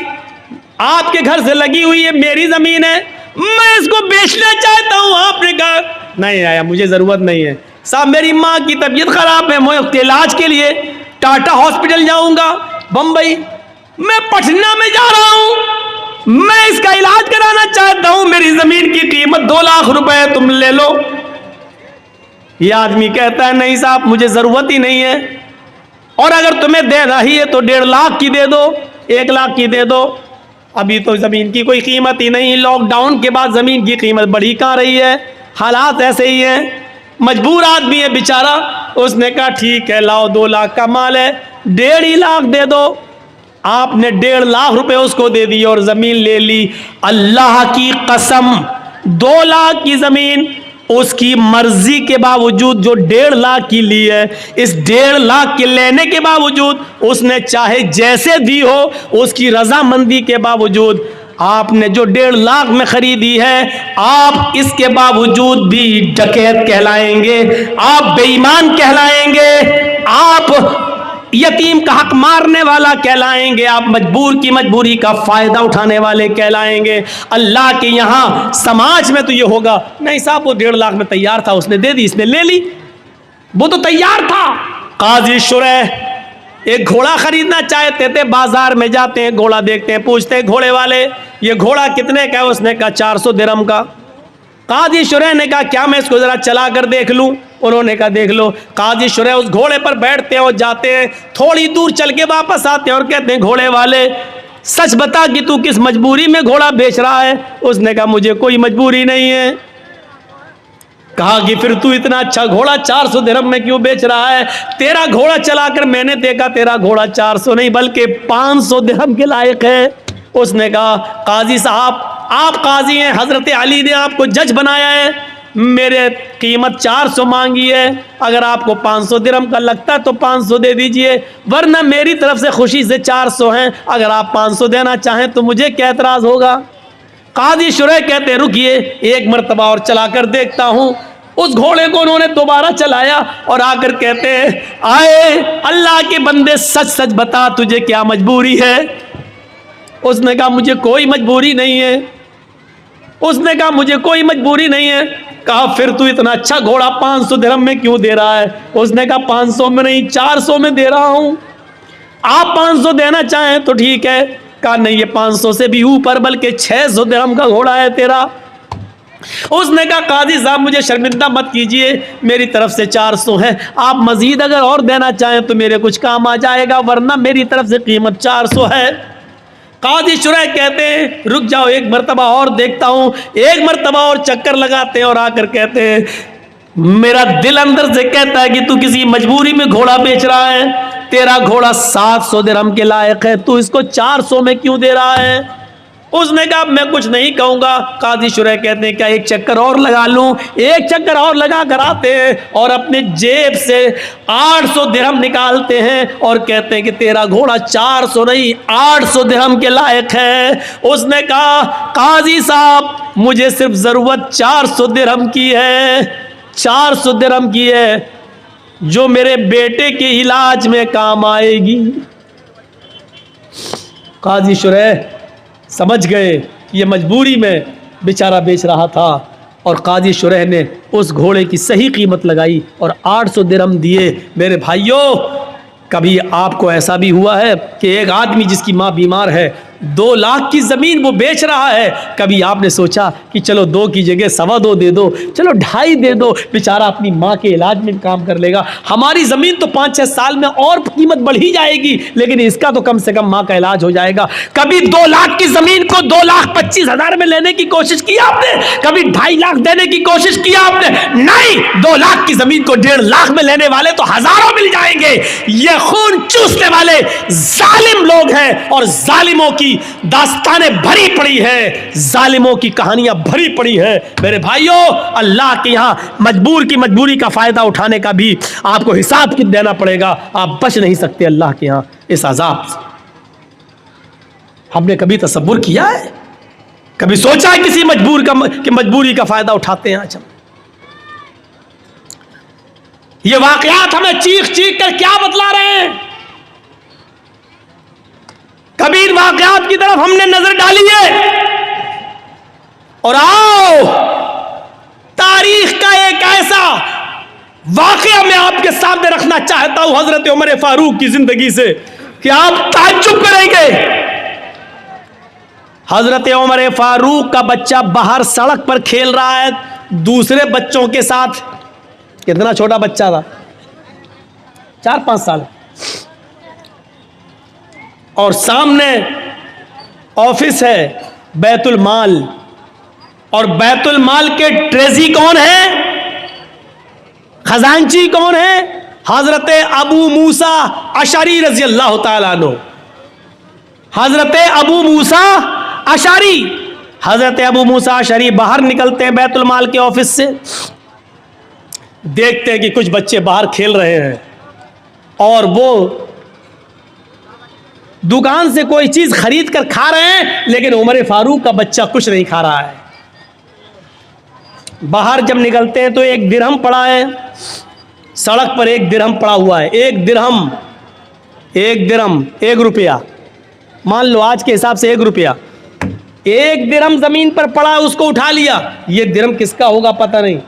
آپ کے گھر سے لگی ہوئی ہے, میری زمین ہے, میں اس کو بیچنا چاہتا ہوں. آپ نے کہا نہیں آیا, مجھے ضرورت نہیں ہے صاحب, میری ماں کی طبیعت خراب ہے, میں اس کے علاج کے لیے ٹاٹا ہاسپٹل جاؤں گا بمبئی, میں پٹنہ میں جا رہا ہوں, میں اس کا علاج کرانا چاہتا ہوں, میری زمین کی قیمت 2 لاکھ روپے ہے, تم لے لو. یہ آدمی کہتا ہے نہیں صاحب مجھے ضرورت ہی نہیں ہے, اور اگر تمہیں دینا ہی ہے تو 1.5 لاکھ کی دے دو, 1 لاکھ کی دے دو. ابھی تو زمین کی کوئی قیمت ہی نہیں, لاک ڈاؤن کے بعد زمین کی قیمت بڑھی کہاں رہی ہے, حالات ایسے ہی ہیں, مجبور آدمی ہے بیچارہ. اس نے کہا ٹھیک ہے لاؤ, 2 لاکھ کا مال ہے, 1.5 لاکھ دے دو. آپ نے 1.5 لاکھ روپے اس کو دے دی اور زمین لے لی. اللہ کی قسم 2 لاکھ کی زمین اس کی مرضی کے باوجود جو 1.5 لاکھ کی لی ہے, اس 1.5 لاکھ کے لینے کے باوجود اس نے چاہے جیسے دی ہو, اس کی رضامندی کے باوجود آپ نے جو 1.5 لاکھ میں خریدی ہے, آپ اس کے باوجود بھی ڈکیت کہلائیں گے, آپ بے ایمان کہلائیں گے, آپ یتیم کا حق مارنے والا کہلائیں گے, آپ مجبور کی مجبوری کا فائدہ اٹھانے والے کہلائیں گے. اللہ کے یہاں سماج میں تو یہ ہوگا نہیں صاحب وہ 1.5 لاکھ میں تیار تھا, اس نے دے دی, اس نے لے لی, وہ تو تیار تھا. قاضی شریح ایک گھوڑا خریدنا چاہتے تھے, بازار میں جاتے ہیں, گھوڑا دیکھتے ہیں, پوچھتے ہیں گھوڑے والے یہ گھوڑا کتنے کا ہے, اس نے کہا 400 درہم کا. قاضی شریح نے کہا کیا میں اس کو ذرا چلا کر دیکھ لوں, انہوں نے کہا دیکھ لو. قاضی شریح اس گھوڑے پر بیٹھتے ہیں اور جاتے ہیں, تھوڑی دور چل کے واپس آتے ہیں اور کہتے ہیں گھوڑے والے سچ بتا کہ تو کس مجبوری میں گھوڑا بیچ رہا ہے. اس نے کہا مجھے کوئی مجبوری نہیں ہے. کہا کہ پھر تو اتنا اچھا گھوڑا 400 درہم میں کیوں بیچ رہا ہے, تیرا گھوڑا چلا کر میں نے دیکھا تیرا گھوڑا 400 نہیں بلکہ 500 درہم کے لائق ہے. اس نے کہا قاضی صاحب آپ قاضی ہیں, حضرت علی نے آپ کو جج بنایا ہے, میرے قیمت 400 مانگی ہے, اگر آپ کو 500 درہم کا لگتا ہے تو 500 دے دیجئے, ورنہ میری طرف سے خوشی سے 400 ہیں, اگر آپ 500 دینا چاہیں تو مجھے کیا اعتراض ہوگا. قاضی شریح کہتے رکیے ایک مرتبہ اور چلا کر دیکھتا ہوں. اس گھوڑے کو انہوں نے دوبارہ چلایا اور آ کر کہتے ہیں آئے اللہ کے بندے سچ سچ بتا تجھے کیا مجبوری ہے. اس نے کہا مجھے کوئی مجبوری نہیں ہے. اس نے کہا مجھے کوئی مجبوری نہیں ہے. کہا پھر تو اتنا اچھا گھوڑا 500 درہم میں کیوں دے رہا ہے. اس نے کہا 500 میں نہیں 400 میں دے رہا ہوں, آپ 500 دینا چاہیں تو ٹھیک ہے. کہا نہیں یہ 500 سے بھی اوپر بلکہ 600 درہم کا گھوڑا ہے تیرا. اس نے کہا قاضی صاحب مجھے شرمندہ مت کیجئے, میری طرف سے 400 ہے, آپ مزید اگر اور دینا چاہیں تو میرے کچھ کام آ جائے گا, ورنہ میری طرف سے قیمت 400 ہے. قاضی شریح کہتے ہیں رک جاؤ ایک مرتبہ اور دیکھتا ہوں. ایک مرتبہ اور چکر لگاتے ہیں اور آ کر کہتے ہیں میرا دل اندر سے کہتا ہے کہ تو کسی مجبوری میں گھوڑا بیچ رہا ہے, تیرا گھوڑا 700 درہم کے لائق ہے, تو اس کو 400 میں کیوں دے رہا ہے. اس نے کہا میں کچھ نہیں کہوں گا. قاضی شریح کہتے ہیں کیا ایک چکر اور لگا لوں. ایک چکر اور لگا کر آتے ہیں اور اپنے جیب سے 800 درہم نکالتے ہیں اور کہتے ہیں کہ تیرا گھوڑا 400 نہیں 800 درہم کے لائق ہے. اس نے کہا قاضی صاحب مجھے صرف ضرورت 400 درہم کی ہے, 400 درہم کی ہے جو میرے بیٹے کے علاج میں کام آئے گی. قاضی شریح سمجھ گئے کہ یہ مجبوری میں بیچارہ بیچ رہا تھا, اور قاضی شریح نے اس گھوڑے کی صحیح قیمت لگائی اور 800 درہم دیے. میرے بھائیوں کبھی آپ کو ایسا بھی ہوا ہے کہ ایک آدمی جس کی ماں بیمار ہے 2 لاکھ کی زمین وہ بیچ رہا ہے, کبھی آپ نے سوچا کہ چلو 2 کی جگہ 2.25 دے دو, چلو 2.5 دے دو, بیچارہ اپنی ماں کے علاج میں کام کر لے گا. ہماری زمین تو 5-6 سال میں اور قیمت بڑھی جائے گی, لیکن اس کا تو کم سے کم ماں کا علاج ہو جائے گا. کبھی 2 لاکھ کی زمین کو 2,25,000 میں لینے کی کوشش کی آپ نے, کبھی 2.5 لاکھ دینے کی کوشش کی آپ نے, نہیں. 2 لاکھ کی زمین کو 1.5 لاکھ میں لینے والے تو ہزاروں مل جائیں گے. یہ خون چوسنے والے ظالم لوگ ہیں اور ظالموں کی داستانیں بھری پڑی ہے, ظالموں کی کہانیاں بھری پڑی ہے. میرے بھائیوں اللہ کے یہاں مجبور کی مجبوری کا فائدہ اٹھانے کا بھی آپ کو حساب دینا پڑے گا, آپ بچ نہیں سکتے اللہ کے یہاں. اس عذاب سے. ہم نے کبھی تصور کیا ہے؟ کبھی سوچا ہے کسی مجبوری کا فائدہ اٹھاتے ہیں آج ہم؟ یہ واقعات ہمیں چیخ چیخ کر کیا بتلا رہے ہیں؟ کبھی ان واقعات کی طرف ہم نے نظر ڈالی ہے؟ اور آؤ تاریخ کا ایک ایسا واقعہ میں آپ کے سامنے رکھنا چاہتا ہوں حضرت عمر فاروق کی زندگی سے کہ آپ تعجب کریں گے. حضرت عمر فاروق کا بچہ باہر سڑک پر کھیل رہا ہے دوسرے بچوں کے ساتھ. کتنا چھوٹا بچہ تھا؟ 4-5 سال. اور سامنے آفس ہے بیت المال, اور بیت المال کے ٹریزی کون ہے؟ خزانچی کون ہے؟ حضرت ابو موسیٰ اشعری رضی اللہ تعالیٰ عنہ. حضرت ابو موسیٰ اشعری. حضرت ابو موسیٰ اشعری باہر نکلتے ہیں بیت المال کے آفس سے, دیکھتے ہیں کہ کچھ بچے باہر کھیل رہے ہیں اور وہ دکان سے کوئی چیز خرید کر کھا رہے ہیں, لیکن عمر فاروق کا بچہ کچھ نہیں کھا رہا ہے. باہر جب نکلتے ہیں تو 1 درہم پڑا ہے سڑک پر. 1 درہم پڑا ہوا ہے. 1 درہم 1 روپیہ, مان لو آج کے حساب سے 1 روپیہ. 1 درہم زمین پر پڑا, اس کو اٹھا لیا. یہ درہم کس کا ہوگا پتہ نہیں.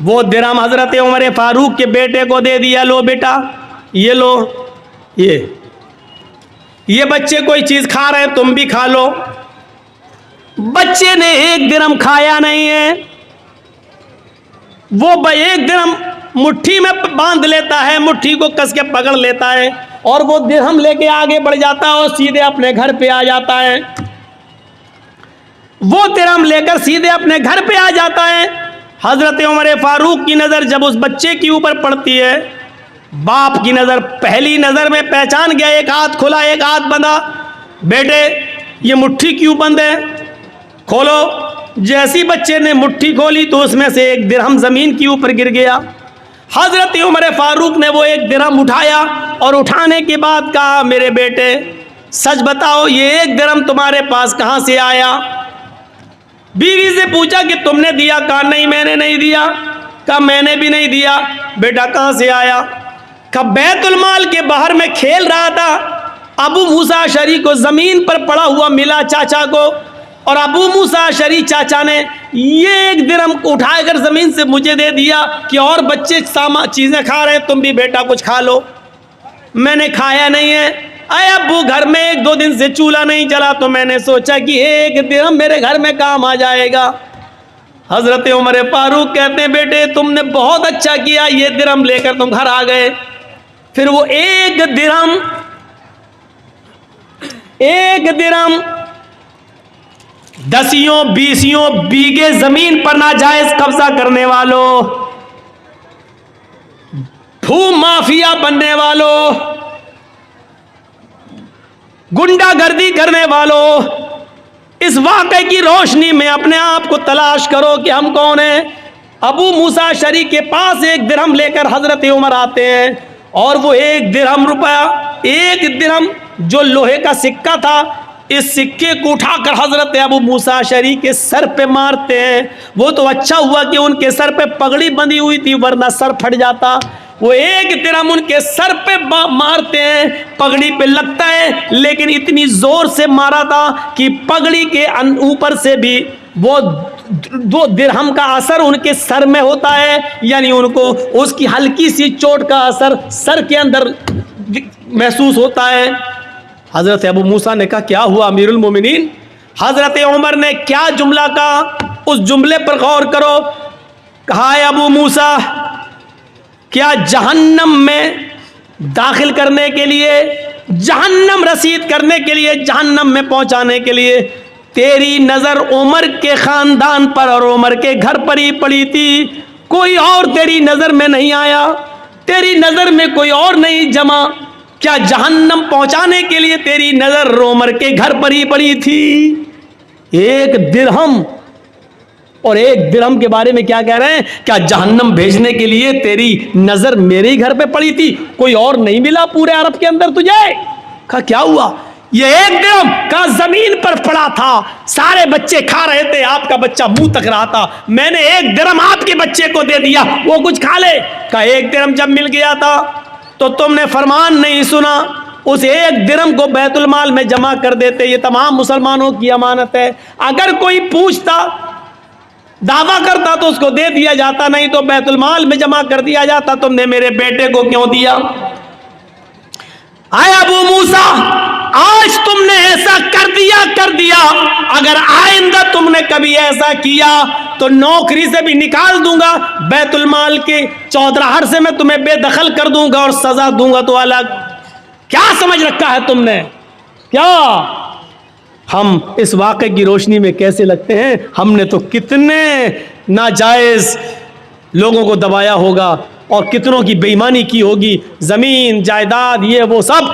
وہ درہم حضرت عمر فاروق کے بیٹے کو دے دیا, لو بیٹا یہ لو, یہ بچے کوئی چیز کھا رہے ہیں تم بھی کھا لو. بچے نے 1 درہم کھایا نہیں ہے. وہ 1 درہم مٹھی میں باندھ لیتا ہے, مٹھی کو کس کے پکڑ لیتا ہے اور وہ درہم لے کے آگے بڑھ جاتا ہے اور سیدھے اپنے گھر پہ آ جاتا ہے. وہ درہم لے کر سیدھے اپنے گھر پہ آ جاتا ہے. حضرت عمر فاروق کی نظر جب اس بچے کے اوپر پڑتی ہے, باپ کی نظر پہلی نظر میں پہچان گیا. 1 ہاتھ کھلا 1 ہاتھ بندھا. بیٹے یہ مٹھی کیوں بند ہے؟ کھولو. جیسی بچے نے مٹھی کھولی تو اس میں سے 1 درہم زمین کے اوپر گر گیا. حضرت عمر فاروق نے وہ 1 درہم اٹھایا اور اٹھانے کے بعد کہا, میرے بیٹے سچ بتاؤ یہ 1 درہم تمہارے پاس کہاں سے آیا؟ بیوی سے پوچھا کہ تم نے دیا؟ کہا نہیں میں نے نہیں دیا. کہا میں نے بھی نہیں دیا. بیٹا کہاں سے آیا؟ کہا بیت المال کے باہر میں کھیل رہا تھا, ابو موسیٰ اشعری کو زمین پر پڑا ہوا ملا چاچا کو, اور ابو موسیٰ اشعری چاچا نے یہ 1 درہم اٹھا کر زمین سے مجھے دے دیا کہ اور بچے چیزیں کھا رہے ہیں تم بھی بیٹا کچھ کھا لو. میں نے کھایا نہیں ہے. اے ابو گھر میں 1-2 دن سے چولہا نہیں چلا تو میں نے سوچا کہ 1 درہم میرے گھر میں کام آ جائے گا. حضرت عمر فاروق کہتے ہیں بیٹے تم نے بہت اچھا کیا, یہ درہم لے کر تم گھر آ گئے. پھر وہ 1 درہم 10-20 بیگھے زمین پر ناجائز قبضہ کرنے والوں, بھو مافیا بننے والوں, گنڈا گردی کرنے والوں, اس واقعے کی روشنی میں اپنے آپ کو تلاش کرو کہ ہم کون ہیں. ابو موسیٰ اشعری کے پاس 1 درہم لے کر حضرت عمر آتے ہیں اور وہ 1 درہم روپیہ, 1 درہم جو لوہے کا سکہ تھا, اس سکے کو اٹھا کر حضرت ابو موسیٰ اشعری کے سر پہ مارتے ہیں. وہ تو اچھا ہوا کہ ان کے سر پہ پگڑی بندھی ہوئی تھی ورنہ سر پھٹ جاتا. وہ 1 درہم ان کے سر پہ مارتے ہیں, پگڑی پہ لگتا ہے لیکن اتنی زور سے مارا تھا کہ پگڑی کے اوپر سے بھی وہ 2 درہم کا اثر ان کے سر میں ہوتا ہے, یعنی ان کو اس کی ہلکی سی چوٹ کا اثر سر کے اندر محسوس ہوتا ہے. حضرت ابو موسیٰ نے کہا کیا ہوا امیر المومنین؟ حضرت عمر نے کیا جملہ کہا, اس جملے پر غور کرو. کہا ہے ابو موسیٰ کیا جہنم میں داخل کرنے کے لیے, جہنم رسید کرنے کے لیے, جہنم میں پہنچانے کے لیے تیری نظر عمر کے خاندان پر اور عمر کے گھر پر ہی پڑی تھی, کوئی اور تیری نظر میں نہیں آیا, تیری نظر میں کوئی اور نہیں جمع؟ کیا جہنم پہنچانے کے لیے تیری نظر عمر کے گھر پر ہی پڑی تھی؟ 1 درہم اور 1 درہم کے بارے میں کیا کہہ رہے ہیں؟ کیا جہنم بھیجنے کے لیے تیری نظر میرے ہی گھر پہ پڑی تھی؟ کوئی اور نہیں ملا پورے عرب کے اندر تجھے؟ کہا کیا ہوا؟ یہ 1 درہم کا زمین پر پڑا تھا، سارے بچے کھا رہے تھے، آپ کا بچہ منہ تک رہا تھا، میں نے 1 درہم آپ کے بچے کو دے دیا، وہ کچھ کھا لے۔ کہا 1 درہم جب مل گیا تھا تو تم نے فرمان نہیں سنا، اس 1 درہم کو بیت المال میں جمع کر دیتے، یہ تمام مسلمانوں کی امانت ہے، اگر کوئی پوچھتا دعویٰ کرتا تو اس کو دے دیا جاتا، نہیں تو بیت المال میں جمع کر دیا جاتا، تم نے میرے بیٹے کو کیوں دیا؟ آئے ابو موسیٰ، آج تم نے ایسا کر دیا، اگر آئندہ تم نے کبھی ایسا کیا تو نوکری سے بھی نکال دوں گا، بیت المال کے چودراہٹ سے میں تمہیں بے دخل کر دوں گا اور سزا دوں گا تو الگ۔ کیا سمجھ رکھا ہے تم نے؟ کیا ہم اس واقعے کی روشنی میں کیسے لگتے ہیں؟ ہم نے تو کتنے ناجائز لوگوں کو دبایا ہوگا اور کتنوں کی بے ایمانی کی ہوگی، زمین جائیداد یہ وہ سب